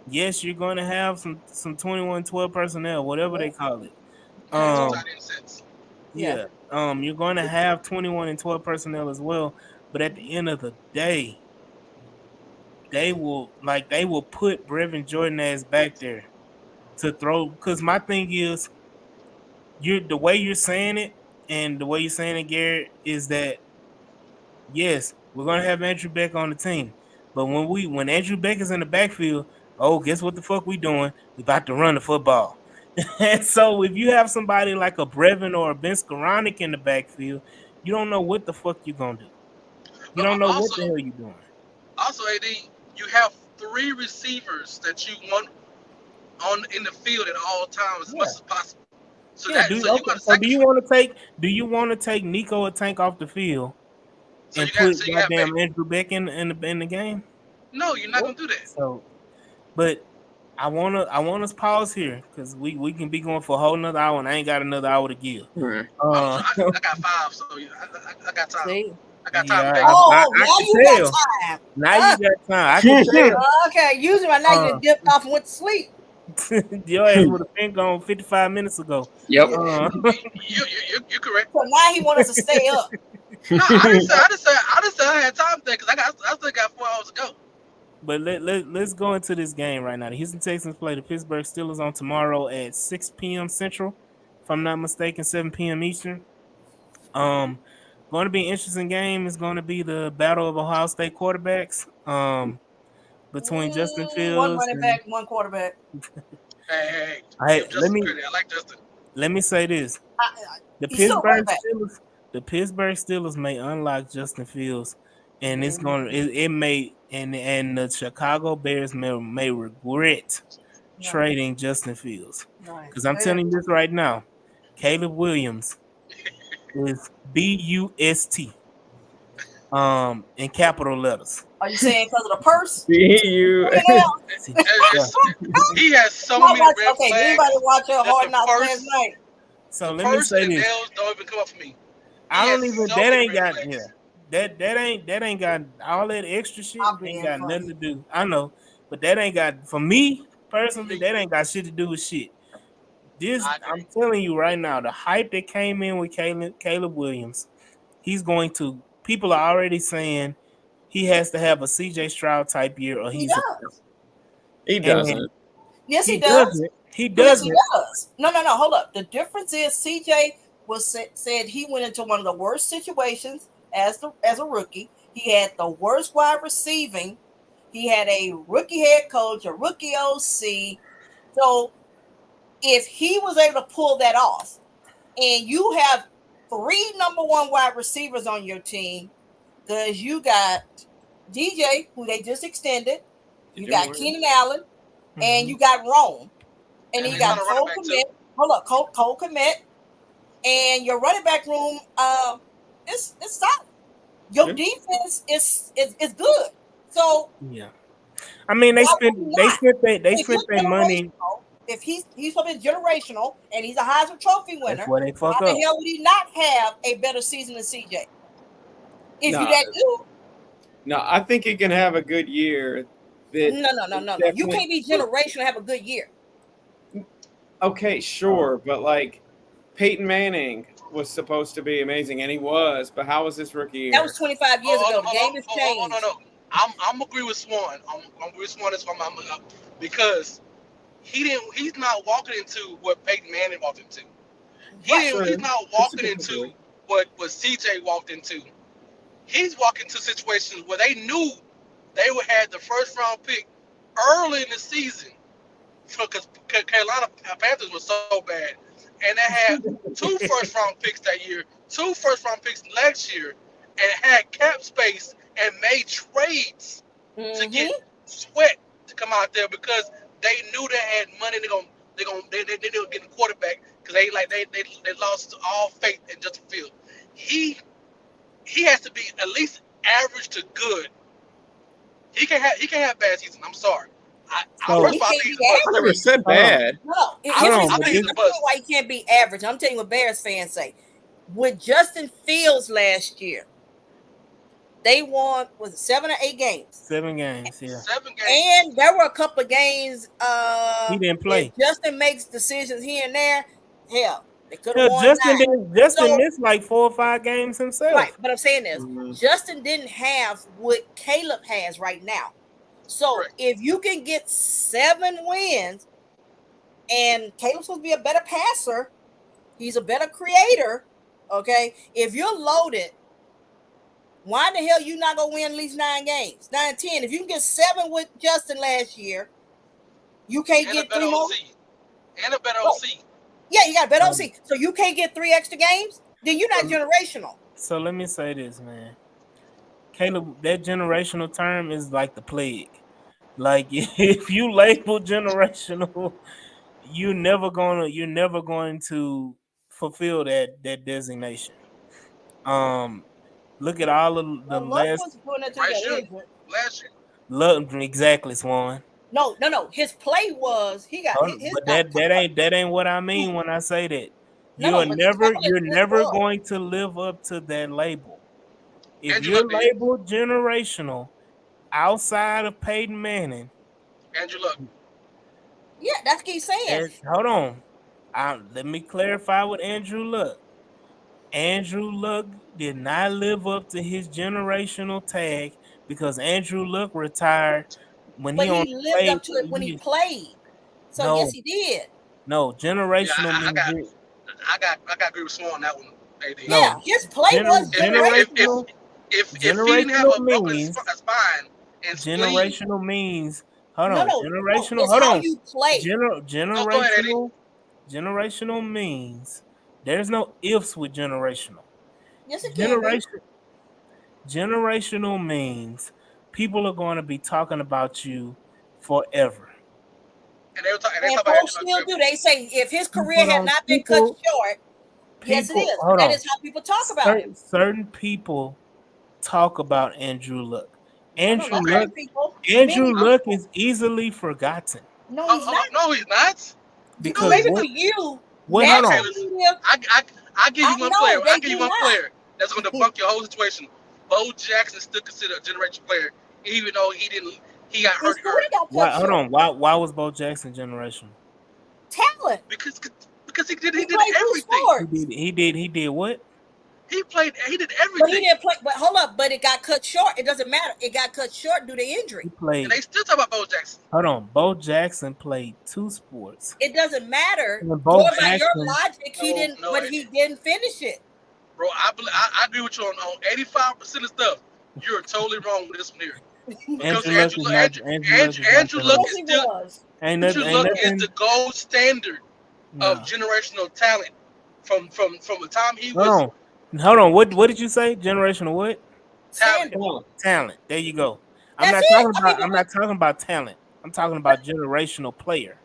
Yes, you're going to have some 21-12 personnel, whatever they call it. You're going to have 21 and 12 personnel as well. But at the end of the day, they will put Brevin Jordan ass back there to throw. Because my thing is, the way you're saying it, and the way you're saying it, Garrett, is that yes, we're gonna have Andrew Beck on the team, but when Andrew Beck is in the backfield, guess what the fuck we doing? We about to run the football. And so if you have somebody like a Brevin or a Ben Skoranek in the backfield, you don't know what the fuck you're gonna do. You don't know what the hell you're doing. Also, AD, you have 3 receivers that you want in the field at all times as much as possible. So do you want to take Nico or Tank off the field and put goddamn Andrew Beck in the game? No, you're not gonna do that. So, but I want us pause here because we can be going for a whole nother hour and I ain't got another hour to give. Right. I got 5, so I got time. See? I got time. Now you got time. Now you got time. I can tell. Okay, usually right now you dipped off and went to sleep. Your ass would have been gone 55 minutes ago. Yep. You're correct. So now he wants us to stay up. No, I had time there because I still got 4 hours to go. But let's go into this game right now. The Houston Texans play the Pittsburgh Steelers on tomorrow at 6 p.m. Central, if I'm not mistaken, 7 p.m. Eastern. Going to be an interesting game. It's going to be the battle of Ohio State quarterbacks. Between Justin One Fields running and back, one quarterback. Hey, give let Justin me credit. I like Justin. let me say this: the He's still a running back. Pittsburgh Steelers may unlock Justin Fields, and it's going to it may and the Chicago Bears may regret trading Justin Fields, because I'm telling you this right now, Caleb Williams is BUST in capital letters. Are you saying because of the purse? You. He has so many red flags. Anybody watch your Hard Knocks last night? So the let me say and this. nails don't even come up for me. I don't even. So that ain't got. Yeah. That ain't got all that extra shit. Ain't got nothing to do. I know, but that ain't got for me personally. That ain't got shit to do with shit. This I'm telling you right now. The hype that came in with Caleb Williams, he's going to. People are already saying he has to have a CJ Stroud type year, or he does. He doesn't. Yes, he does. He does. Yes, he does. No. Hold up. The difference is CJ said he went into one of the worst situations as a rookie. He had the worst wide receiving. He had a rookie head coach, a rookie OC. So if he was able to pull that off, and you have 3 number 1 wide receivers on your team, because you got DJ, who they just extended, you got Keenan Allen, and you got Rome, and you got Cole Kmet. Hold up, Cole Kmet, and your running back room, it's solid. Your defense is good. So yeah, I mean they spent their money. If he's something generational and he's a Heisman Trophy winner, that's where they fuck how up. the hell would he not have a better season than CJ? If you that good? No, I think he can have a good year. No. You can't be generational and have a good year. Okay, sure, but like Peyton Manning was supposed to be amazing, and he was. But how was this rookie year? That was 25 years ago. The game has changed. No. I'm agree with Swan. I'm agree with Swan. That's why I'm because he's not walking into what Peyton Manning walked into. He's not walking into what CJ walked into. He's walking into situations where they knew they would have the first round pick early in the season, because Carolina Panthers were so bad, and they had 2 first round picks that year, 2 first round picks next year, and had cap space and made trades to get Sweat to come out there because they knew they had money. They were getting a quarterback because they lost all faith in Justin Fields. He has to be at least average to good. He can't have bad season. I'm sorry. I never said bad. No, I think why he can't be average. I'm telling you what Bears fans say. With Justin Fields last year, they won 7 or 8 games. 7 games, yeah. 7 games. And there were a couple of games he didn't play. Justin makes decisions here and there. Hell, they could have won. Justin missed like 4 or 5 games himself. Right, but I'm saying this: Justin didn't have what Caleb has right now. So if you can get 7 wins, and Caleb's supposed to be a better passer, he's a better creator. Okay, if you're loaded, why the hell you not gonna win at least 9 games, 9, 10? If you can get 7 with Justin last year, you can't get 3 more. And a better OC. Yeah, you got a better OC. So you can't get 3 extra games? Then you're not generational. So let me say this, man. Caleb, that generational term is like the plague. Like if you label generational, you're never going to fulfill that designation. Look at all of the last year. Look, exactly, Swan. No. His play was he got. But that ain't what I mean when I say that. You're never going to live up to that label. If you're labeled generational outside of Peyton Manning, Andrew Luck. Yeah, that's what he's saying. Hold on. Let me clarify with Andrew Luck. Andrew Luck did not live up to his generational tag because Andrew Luck retired when But he only he lived played up to it when he played. So No. yes, he did. No, Yeah, generational I got, means I got agree with Swan on that one. AD. No. Yeah, his play was generational. If he didn't have generational a broken means spine and spleen, generational means hold No, on. no, no. Generational It's hold how on. you play. oh, go ahead, Eddie. Generational means there's no ifs with generational. Yes, it can be. Generational means people are going to be talking about you forever. And they were talking, And about folks still do. They say if his career had not been cut People, short, yes, it is. hold That on. is how people talk about him. Certain people talk about Andrew Luck. No, no, not Okay. certain people. Andrew Many Luck people. is easily forgotten No, he's not. No, he's not. because Maybe for you, what? Hold Okay, on. listen. nationally, I give you I one know, player. they I give you do one not. player that's going to debunk your whole situation. Bo Jackson still considered a generation player, even though he didn't. He got his hurt career got Why? cut Hold short. on. Why was Bo Jackson generational? Talent. because he He did played two everything. sports. He did what? He did But everything. he didn't play. But hold up. But it got cut short. It doesn't matter. It got cut short due to injury. He played. And they still talk about Bo Jackson. Hold on. Bo Jackson played 2 sports. It doesn't matter. And Going Bo by your Jackson, logic, he didn't. No, But he didn't finish it. Bro, I agree with you on 85% of stuff. You're totally wrong with this one here. Because Andrew Luck is not. Andrew Luck Yes, is he still was. Ain't Andrew nothing. Ain't Luck is nothing. the gold standard of No. generational talent from the time he Hold was on. Hold on. What did you say? Generational what? talent. Standard. Talent. There you go. I'm That's not it. talking I mean, about. I'm not talking about talent. I'm talking about generational player.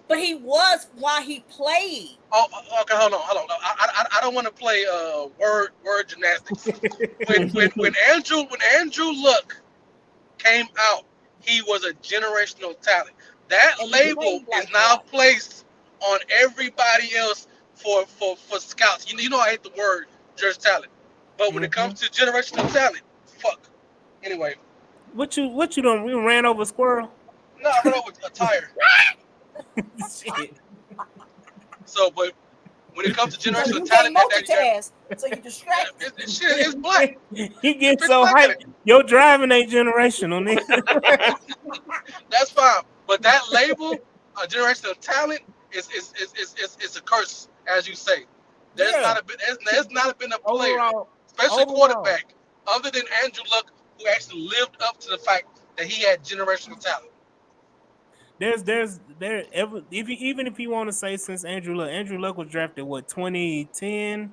but he was while he played. Oh, okay, hold on. I don't want to play word gymnastics. When Andrew Luck came out, he was a generational talent. That And he label played like is now one. placed on everybody else for scouts. You know I hate the word just talent, but when it comes to generational talent, fuck. Anyway, What you doing? We ran over a squirrel. no, I ran over a tire. Shit. So, but when it comes to So generational you talent, can't that you got, multitask. So you distracted. it's black. You get It's so black in hyped. it. Your driving ain't generational, nigga. That's fine. But that label, a generational talent, is a curse, as you say. Yeah. There's not been a player, Overall, especially quarterback, other than Andrew Luck, who actually lived up to the fact that he had generational talent. even if you want to say since Andrew Luck was drafted what 2010,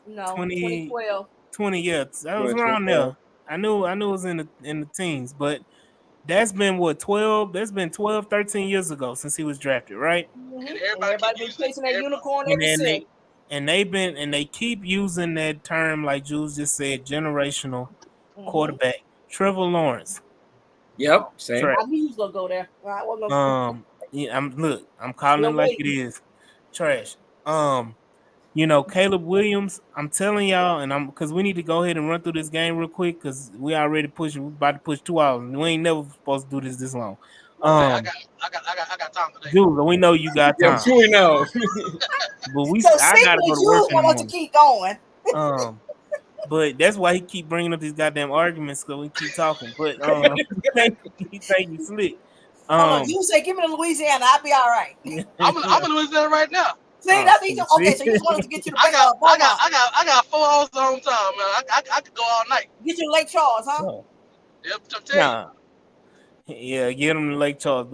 No, 20, 2012. 20 years. That was around there. I knew it was in the teens, but that's been what 12. That's been 12, 13 years ago since he was drafted, right? Mm-hmm. And And everybody keep everybody been using it. chasing that unicorn And ever then since. they keep using that term like Jules just said, generational Mm-hmm. quarterback. Trevor Lawrence. Yep, same. Trash. I knew you was gonna go there. I wasn't gonna Yeah, I'm calling You're him like it waiting. is. Trash. Caleb Williams, I'm telling y'all, and I'm because we need to go ahead and run through this game real quick because we already pushing. We about to push 2 hours. And we ain't never supposed to do this long. Hey, I got time today. Jules, we know you got time. Yeah, we know. But So I gotta go to work in the want to morning. keep going. But that's why he keep bringing up these goddamn arguments because we keep talking. But he think you slick. Hold on, you say give me the Louisiana, I'll be all right. I'm in Louisiana right now. See, that means okay. So you just wanted to get you the I got 4 hours on time, man. I could go all night. Get you to Lake Charles, huh? Oh. Yep, I'm telling you. Yeah, get him to Lake Charles.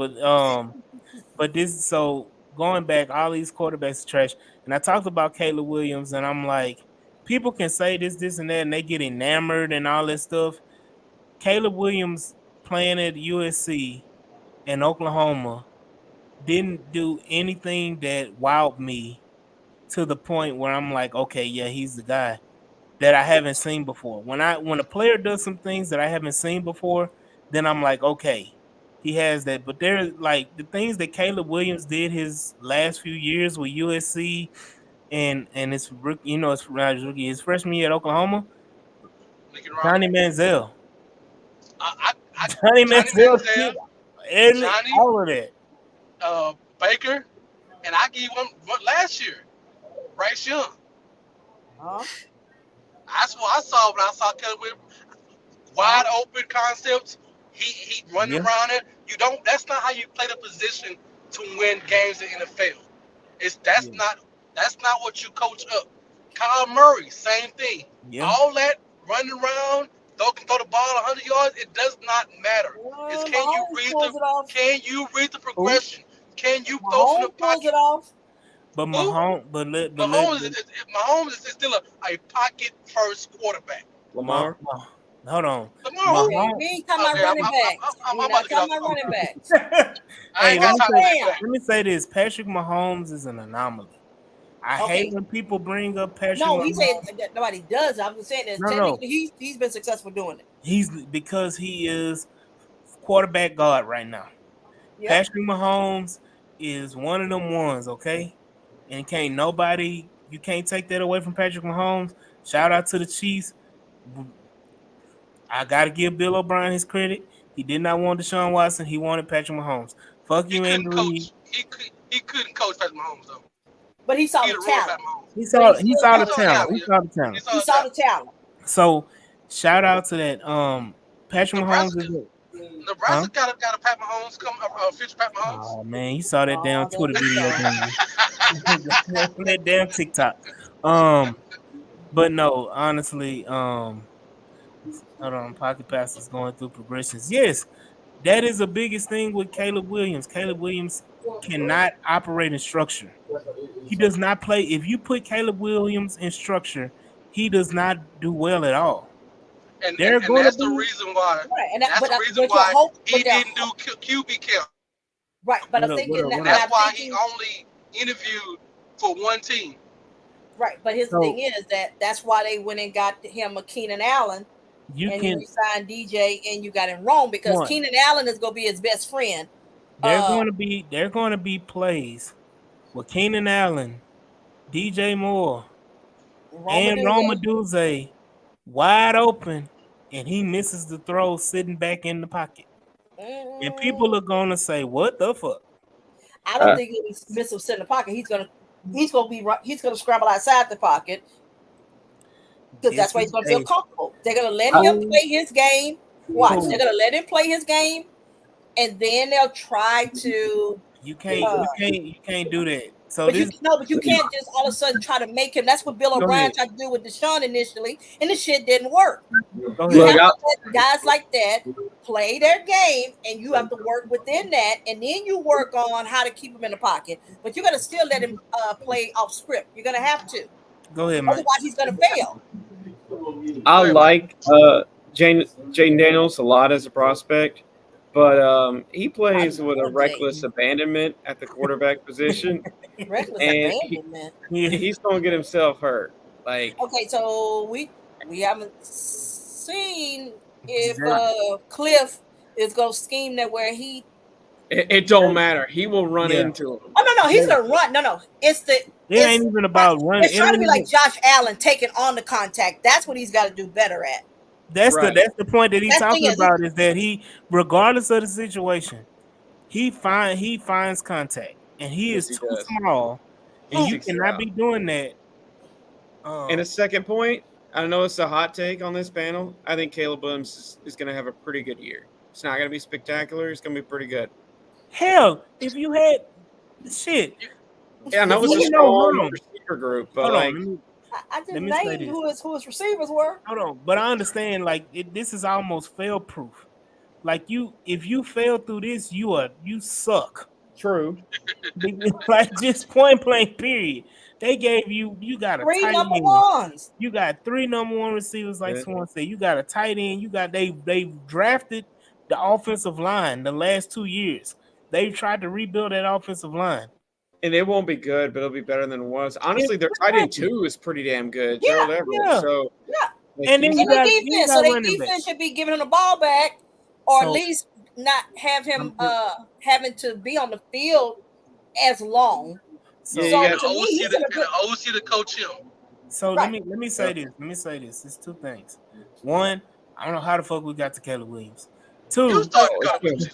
But this so going back, all these quarterbacks are trash. And I talked about Caleb Williams, and I'm like, people can say this, and that, and they get enamored and all this stuff. Caleb Williams playing at USC and Oklahoma didn't do anything that wowed me to the point where I'm like, okay, yeah, he's the guy that I haven't seen before. When a player does some things that I haven't seen before, then I'm like, okay, he has that. But there's like the things that Caleb Williams did his last few years with USC and his rookie, his freshman year at Oklahoma, Johnny Manziel. Johnny Manziel did all of that. Baker, and I gave one last year, Bryce Young. Huh? That's what I saw when I saw Caleb Williams. Wide open concepts. He running Yeah, around it. You don't. That's not how you play the position to win games in the NFL. It's yeah, that's not what you coach up. Kyle Murray, same thing. yeah. All that running around, throw the ball 100 yards. It does not matter. It's Mahomes pulls it off. can you read the Who? progression? Can you throw from the Mahomes pulls it pocket? off. But Who? Mahomes, Mahomes is still a pocket first quarterback. Mah, Lamar. Mah, hold on. Lamar who? We Mahomes. ain't talking about Okay, running backs. I'm We're about not to get talking off. about running backs. I Hey, ain't let got me I'm time to say get saying. back. let me say this. Patrick Mahomes is an anomaly. I hate Okay. when people bring up Patrick No, he said Mahomes. that nobody does. I'm just saying that No, no. technically he's been successful doing it. He's because he is quarterback god right now. Yep. Patrick Mahomes is one of them ones, okay? And you can't take that away from Patrick Mahomes. Shout out to the Chiefs. I gotta give Bill O'Brien his credit. He did not want Deshaun Watson. He wanted Patrick Mahomes. Fuck He you, Andy couldn't Reid. coach. He couldn't coach Patrick Mahomes though. But he saw He the had to run Patrick talent. Mahomes. He But he saw he still saw saw the the talent. talent. He saw the He talent. saw He the saw talent. the talent. So shout out to that. Patrick Mahomes Nebraska, is a, huh? Nebraska got a Pat Mahomes come future Pat Mahomes. Oh man, you saw that damn Oh, there Twitter we video, go. didn't you? That damn TikTok. But no, honestly, hold on, Pocket Pass is going through progressions. Yes, that is the biggest thing with Caleb Williams. Caleb Williams cannot operate in structure. He does not play. If you put Caleb Williams in structure, he does not do well at all. They're And going to that's the be reason why. Right, and That's the reason but your why hope, he didn't do QB camp. right. But I'm what up, what thinking, up, what and up. That's I'm why he thinking, only interviewed for one team. right. But his So thing is that's why they went and got him a Keenan Allen, you and he can re-signed DJ, and you got him wrong because one. Keenan Allen is going to be his best friend. They're going to be plays with Keenan Allen, DJ Moore, Roma and Dube. Roma Duze wide open, and he misses the throw sitting back in the pocket. And people are gonna say, "What the fuck?" I don't think he'll miss him sit in the pocket. He's gonna scramble outside the pocket because that's why he's gonna feel comfortable. They're gonna let him play his game. Watch, they're gonna let him play his game, and then they'll try to. You can't do that. So But this you can't just all of a sudden try to make him. That's what Bill Go O'Brien ahead. tried to do with Deshaun initially, and the shit didn't work. Go You ahead. have to let guys like that play their game, and you have to work within that, and then you work on how to keep him in the pocket. But you're gonna still let him play off script. You're gonna have to. Go ahead, Mike. Otherwise, he's gonna fail. I like Jaden Daniels a lot as a prospect, but he plays with a reckless abandonment at the quarterback position, Reckless and abandonment. he's going to get himself hurt. Like, Okay, so we haven't seen if Cliff is gonna scheme that where he. it don't matter. He will run into him. Oh no, he's gonna run. No, it ain't even about running. It's trying to be like Josh Allen taking on the contact. That's what he's got to do better at. That's the point that he's talking about is that he, regardless of the situation, he finds contact, and he is too small, and you cannot be doing that. And a second point, I know it's a hot take on this panel. I think Caleb Williams is going to have a pretty good year. It's not going to be spectacular. It's going to be pretty good. Hell, if you had shit. Yeah, I know it's a strong receiver group, but I just named who his receivers were. Hold on, but I understand this is almost fail proof. Like if you fail through this, you suck. True. Like just point blank period. They gave you got a 3 tight number end. ones. You got 3 number 1 receivers, like Swan said. You got a tight end. You got they drafted the offensive line the last 2 years. They tried to rebuild that offensive line. And it won't be good, but it'll be better than it was. Honestly, their tight end 2 is pretty damn good. Yeah, Gerald Everett. So and then you got defense. So their defense should be giving him the ball back, or at least not have him having to be on the field as long. So you got an OC to coach him. So let me say this. Let me say this. It's 2 things. 1, I don't know how the fuck we got to Caleb Williams. 2,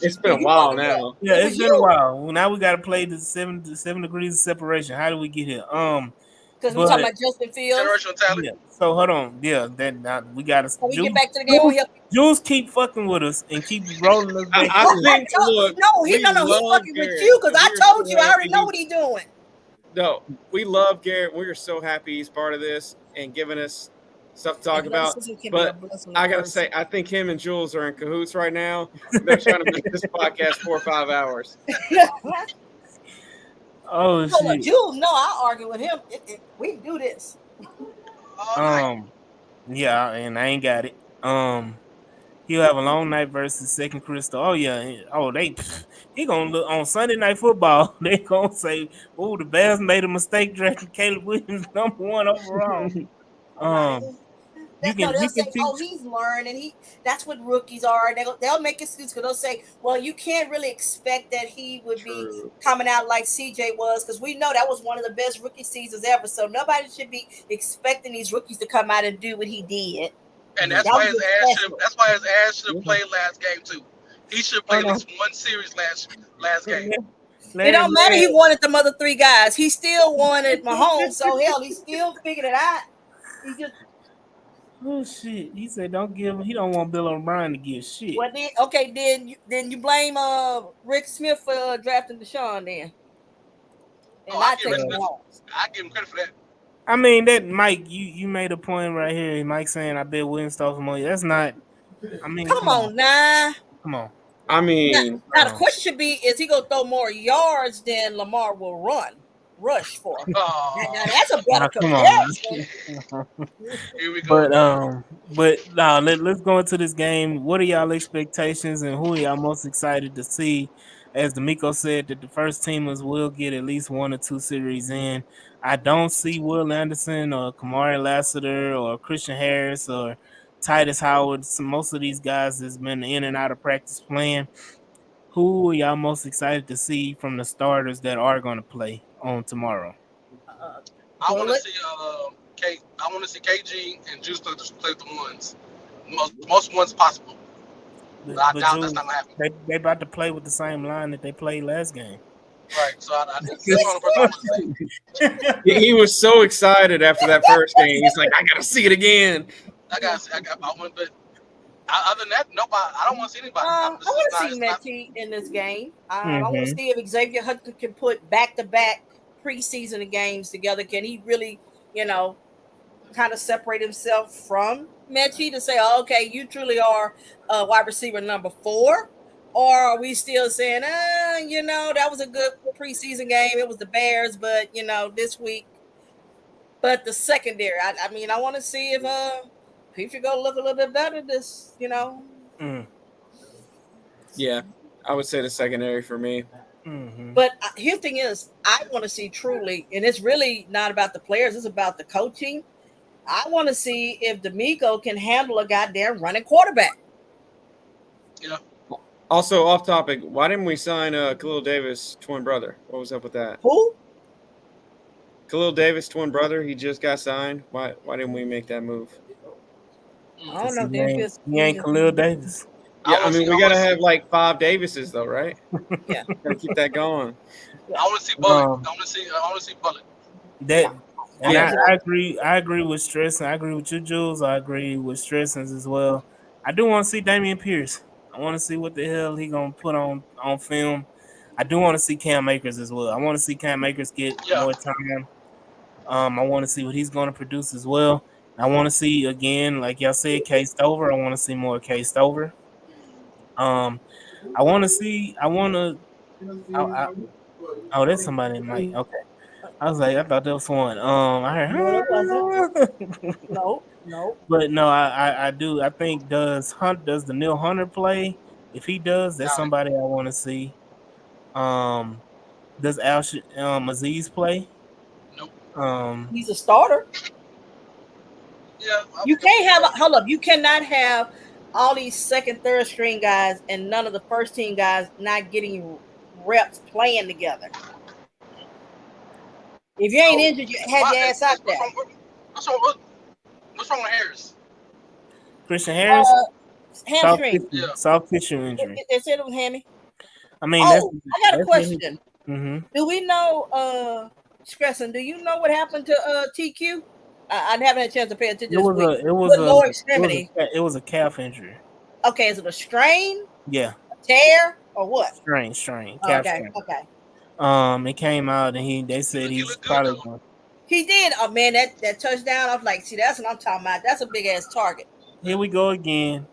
it's been a while now. Yeah, it's been a while. Now we got to play the 7 degrees of separation. How do we get here? Because we're talking about Justin Fields. Generational talent. Yeah. So hold on. Yeah, we gotta. Can we get back to the game? Jules keep fucking with us and keep rolling us back. I think. Look, he's fucking with you because I told you I already know what he's doing. No, we love Garrett. We are so happy he's part of this and giving us stuff to talk about. But I gotta say, I think him and Jules are in cahoots right now. They're trying to make this podcast 4 or 5 hours. Oh shit! Jules, no, I'll argue with him. We can do this. Yeah, and I ain't got it. He'll have a long night versus Second Crystal. Oh yeah. He gonna look on Sunday Night Football. They gonna say, "Oh, the Bears made a mistake drafting Caleb Williams #1 overall." They'll say, "Oh, he's learning. That's what rookies are." They'll make excuses because they'll say, "Well, you can't really expect that he would be coming out like CJ was," because we know that was one of the best rookie seasons ever. So nobody should be expecting these rookies to come out and do what he did. And that's why his ass should have played last game too. He should play at least one series last game. It don't matter. He wanted the other 3 guys. He still wanted Mahomes. So hell, he still figured it out. He just. Oh shit! He said, "Don't give him." He don't want Bill O'Brien to give shit. Well, then you blame Rick Smith for drafting Deshaun then. And I give him credit for that. I mean, that Mike, you made a point right here. Mike saying, "I bet Williams stole some money." That's not. I mean, come on now. Come on. I mean, now the question should be: is he gonna throw more yards than Lamar will rush for? Now that's a better comparison. Here we go. But now let's go into this game. What are y'all expectations, and who are y'all most excited to see? As D'Amico said, that the first teamers will get at least 1 or 2 series in. I don't see Will Anderson or Kamari Lassiter or Christian Harris or Titus Howard. Most of these guys has been in and out of practice playing. Who are y'all most excited to see from the starters that are going to play on tomorrow? I want to see KG and Juice play the ones, most ones possible. I doubt that's not gonna happen. They about to play with the same line that they played last game. Right. So I think that's one he was so excited after that first game. He's like, "I gotta see it again." I want, but other than that, nobody. I don't want to see anybody. I want to see Mechie in this game. I want to see if Xavier Hudson can put back-to-back preseason games together. Can he really, kind of separate himself from Mechie to say, "Oh, okay, you truly are wide receiver number 4," or are we still saying, that was a good preseason game. It was the Bears, but this week, but the secondary. I want to see if Petrie go look a little bit better. This, Yeah, I would say the secondary for me. Mm-hmm. But here's the thing is, I want to see truly, and it's really not about the players; it's about the coaching. I want to see if D'Amico can handle a goddamn running quarterback. Yeah. Also, off topic, why didn't we sign Khalil Davis' twin brother? What was up with that? Who? Khalil Davis' twin brother. He just got signed. Why didn't we make that move? I don't know. He ain't Khalil Davis. Yeah, we gotta have like 5 Davises though, right? Yeah. Gotta keep that going. I want to see Bullet. I want to see Bullet. I agree with Stress, and I agree with you, Jules. I agree with Stressens as well. I do want to see Damian Pierce. I want to see what the hell he gonna put on film. I do want to see Cam Akers as well. I want to see Cam Akers get more time. I want to see what he's gonna produce as well. I want to see again, like y'all said, K Stover. I want to see more K Stover. I want to see. Oh, that's somebody in Mike. Okay. I was like, I thought that was one. I heard. No. But no, I do. I think does the Neil Hunter play? If he does, that's somebody I want to see. Does Aziz play? Nope. He's a starter. Yeah. You can't have. Hold up. You cannot have all these second, third string guys and none of the first team guys not getting reps playing together. If you ain't injured, you had your ass out there. What's wrong with Harris? Christian Harris? Hamstring. Soft tissue injury. They said it was hammy. I mean, I got a question. Mm-hmm. Do we know Stressing, do you know what happened to TQ? I haven't had a chance to pay attention It this week. was Lower extremity. it was a calf injury. Okay, is it a strain, Yeah, a tear, or what? strain, Oh, calf okay, strain. okay. It came out and they said He he's looked good probably though. going. He did. Oh man, that touchdown. I was like, see, that's what I'm talking about. That's a big ass target. Here we go again.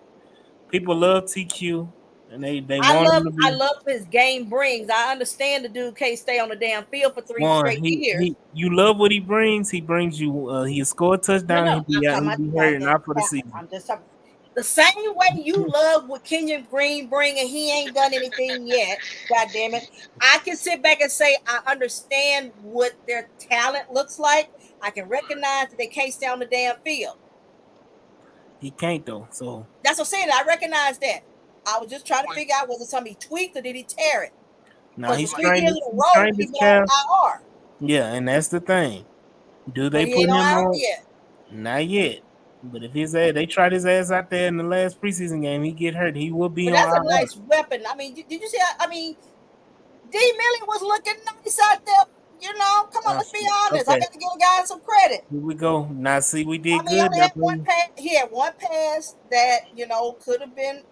People love TQ, and they I want him to love be his game brings. I understand the dude can't stay on the damn field for 3 one. straight years. You love what he brings. He brings you. He score a touchdown. No, And he'll be hurt not for the season. I'm just talking. The same way you love what Kenyon Green bring, and he ain't done anything yet. God damn it! I can sit back and say I understand what their talent looks like. I can recognize that they can't stay on the damn field. He can't though. So that's what I'm saying. I recognize that. I was just trying to figure out was it something he tweaked or did he tear it? now he's 3 years in a row, strained he's his been calf. on IR. Yeah, and that's the thing. Do they But he put ain't him on IR on? yet. Not yet. But if they tried his ass out there in the last preseason game, he get hurt. He will be But on that's a IR. nice weapon. I mean, did you see? I mean, D. Millie was looking nice out there. You know, come on, let's be honest. Okay. I got to give a guy some credit. Here we go. Now, see, we did I mean, good. he had one pass that could have been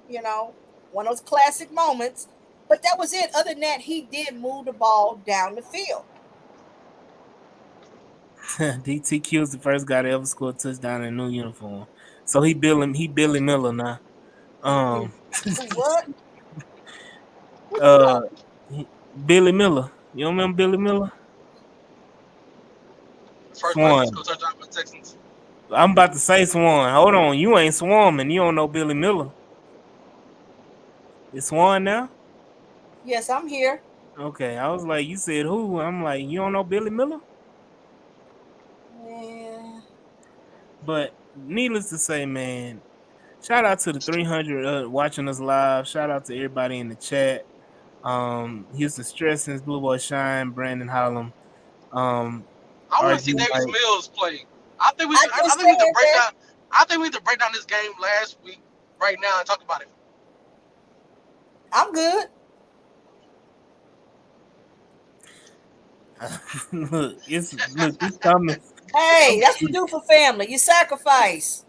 one of those classic moments, but that was it. Other than that, he did move the ball down the field. DTQ is the first guy to ever score a touchdown in a new uniform. So he Billy Miller now. What? Billy Miller. You don't remember Billy Miller? First person to score touchdown for the Texans. I'm about to say Swan. Hold on, you ain't swarming. You don't know Billy Miller. Is Swan now? Yes, I'm here. Okay, I was like, you said who? I'm like, you don't know Billy Miller? Yeah. But needless to say, man, shout out to the 300 watching us live. Shout out to everybody in the chat. Houston Stressings, Blue Boy Shine, Brandon Hollum. I want to see Davis Mills play. I think we need to break down. I think we need to break down this game last week, right now, and talk about it. I'm good. Look, it's coming. Hey, that's what you do for family. You sacrifice.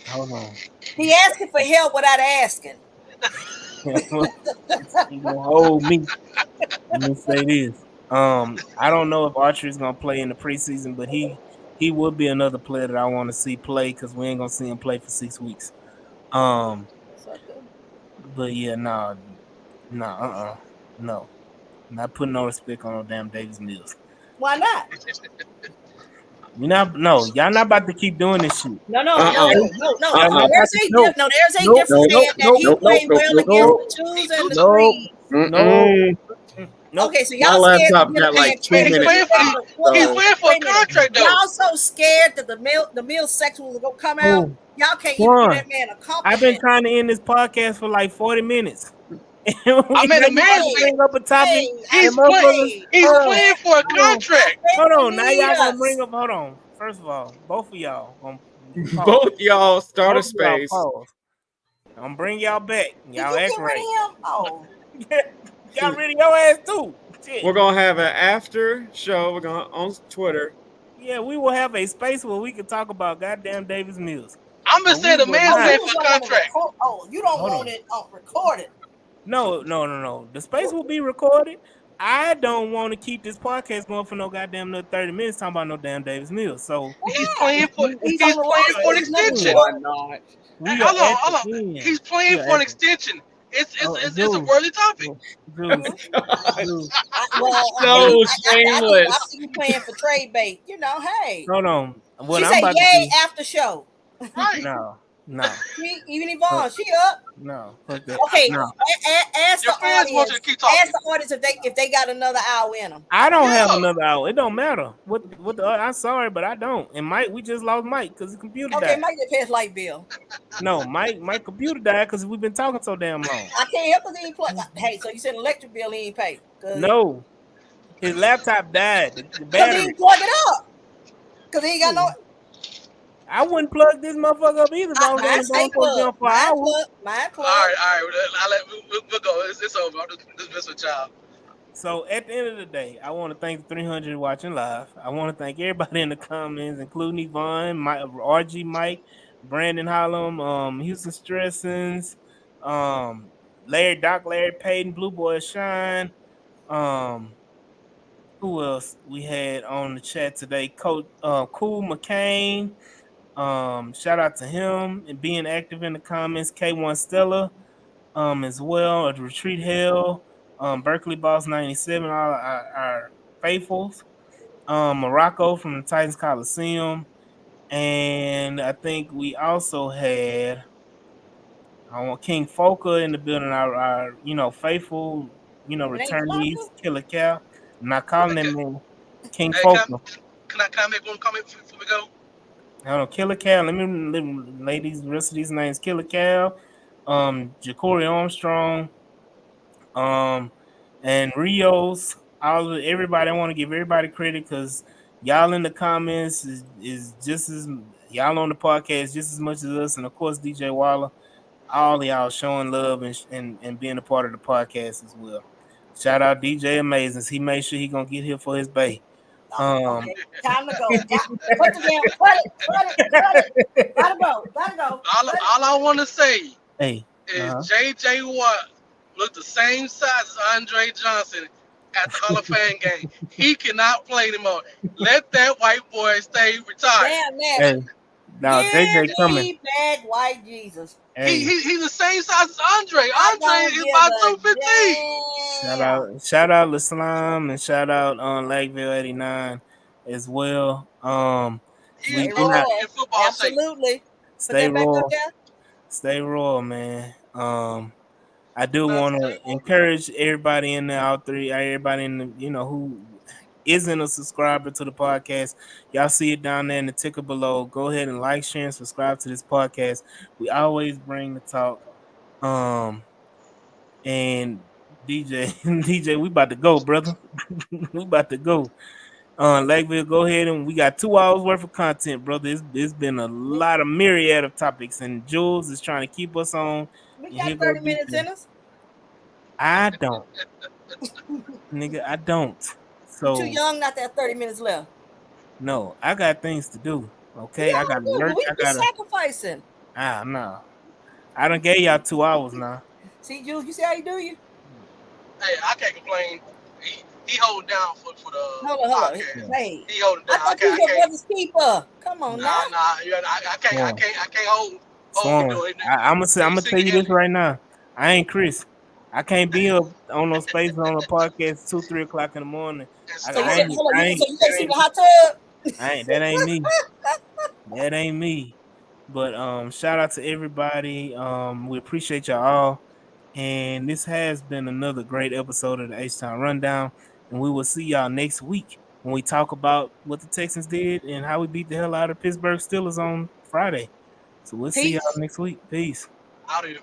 Hold on. He asking for help without asking. You gonna hold me. Let me say this. I don't know if Archer is gonna play in the preseason, but he would be another player that I want to see play because we ain't gonna see him play for 6 weeks. But yeah, no, not putting no respect on no damn Davis Mills. Why not? Y'all not about to keep doing this shit. No. There's a difference that he played well against the 2s and the 3s. No. Okay, so y'all my scared laptop got like 2 minutes. He's playing for a contract though. Y'all so scared that the meal section will go come out. Y'all can't even give that man a compliment. I've been trying to end this podcast for like 40 minutes. I mean, the man bring up a topic. He's playing for a contract. Hold on, now y'all gonna bring up. Hold on. First of all, both of y'all start a space. I'm bring y'all back. Y'all act right. Oh. Y'all rid of your ass too. Shit. We're gonna have an after show. We're gonna on Twitter. Yeah, we will have a space where we can talk about goddamn Davis Mills. I'm just saying the man's playing for a contract. Oh, you don't want it recorded. No. The space will be recorded. I don't want to keep this podcast going for no goddamn another 30 minutes talking about no damn Davis Mills. So he's playing for an extension. Why not? Hold on. He's playing for an extension. It's a worthy topic. So shameless. I see you playing for trade bait. Hey. Hold on. She said, "Yay!" after show. Right. No. Even Yvonne, she up. No. Okay. No. Ask the audience if they got another hour in them. I don't have another hour. It don't matter. What the I'm sorry, but I don't. And Mike, we just lost Mike because his computer died. Okay, Mike just paid his light bill. No, my computer died because we've been talking so damn long. I can't help because he ain't play. Hey, so you said electric bill he ain't paid? No, his laptop died. The battery. He ain't plug it up. Because he ain't got no. I wouldn't plug this motherfucker up either. Mine plug. All right. We'll go. It's over. I'm just messing with y'all. So at the end of the day, I want to thank the 300 watching live. I want to thank everybody in the comments, including Yvonne, RG Mike, Brandon Hollum, Houston Stressings, um, Larry Payton, Blue Boy Shine. Um, who else we had on the chat today? Coach Cool McCain. Shout out to him and being active in the comments. K1 Stella, as well. At Retreat Hell, Berkeley Boss 97, all our faithfuls. Morocco from the Titans Coliseum, and I think we also had I want King Foka in the building. Our faithful It ain't returnees, Flocka? Killer Cow. I'm not calling him man, King Hey, can Foka. I make one comment before we go? I don't know, Killer Cow. Let me lay these rest of these names. Killer Cow, Ja'Cory Armstrong, um, and Rios. Everybody. I want to give everybody credit because y'all in the comments is just as y'all on the podcast just as much as us, and of course DJ Waller. All of y'all showing love and being a part of the podcast as well. Shout out DJ Amazing. He made sure he gonna get here for his bay. Okay, time to go. Put the damn, cut it. Gotta go. All I want to say Hey, is J.J. Watt looked the same size as Andre Johnson at the Hall of Fame game. He cannot play anymore. Let that white boy stay retired. Damn that. hey, now JJ coming. Give me back white Jesus. Hey, He's the same size as Andre. I Andre don't is give about a 215. shout out LaSlime and shout out on Lakeville 89 as well. He is Stay We not in football shape. Absolutely. Put stay that back up royal, there. stay royal, man. I do Not want to stay royal. encourage everybody in the everybody in the who isn't a subscriber to the podcast. Y'all see it down there in the ticker below. Go ahead and like, share, and subscribe to this podcast. We always bring the talk. And DJ, DJ, we about to go, brother. We about to go. Lakeville, go ahead and we got 2 hours worth of content, brother. It's been a lot of myriad of topics, and Jules is trying to keep us on. We And got here 30 go minutes DJ. in us. I don't, nigga. I don't. You're So too young not to have 30 minutes left. no, I got things to do. Okay, I got to work. We sacrificing. No. I done gave y'all 2 hours now. See, Jules, you see how you do you? Hey, I can't complain. He holding down for the Hold on. podcast. Hey, He holding down. I thought you was your brother's keeper. Come on now. Nah. I can't hold Swan, doing it. I'm gonna tell you this right now. I ain't Chris. I can't be up on those spaces on the podcast 2-3 o'clock in the morning. So you said, hold on, you said sleep in the hot tub? That ain't me. That ain't me. But shout out to everybody. We appreciate y'all all. And this has been another great episode of the H-Town Rundown. And we will see y'all next week when we talk about what the Texans did and how we beat the hell out of Pittsburgh Steelers on Friday. So we'll see y'all next week. Peace. Out of here.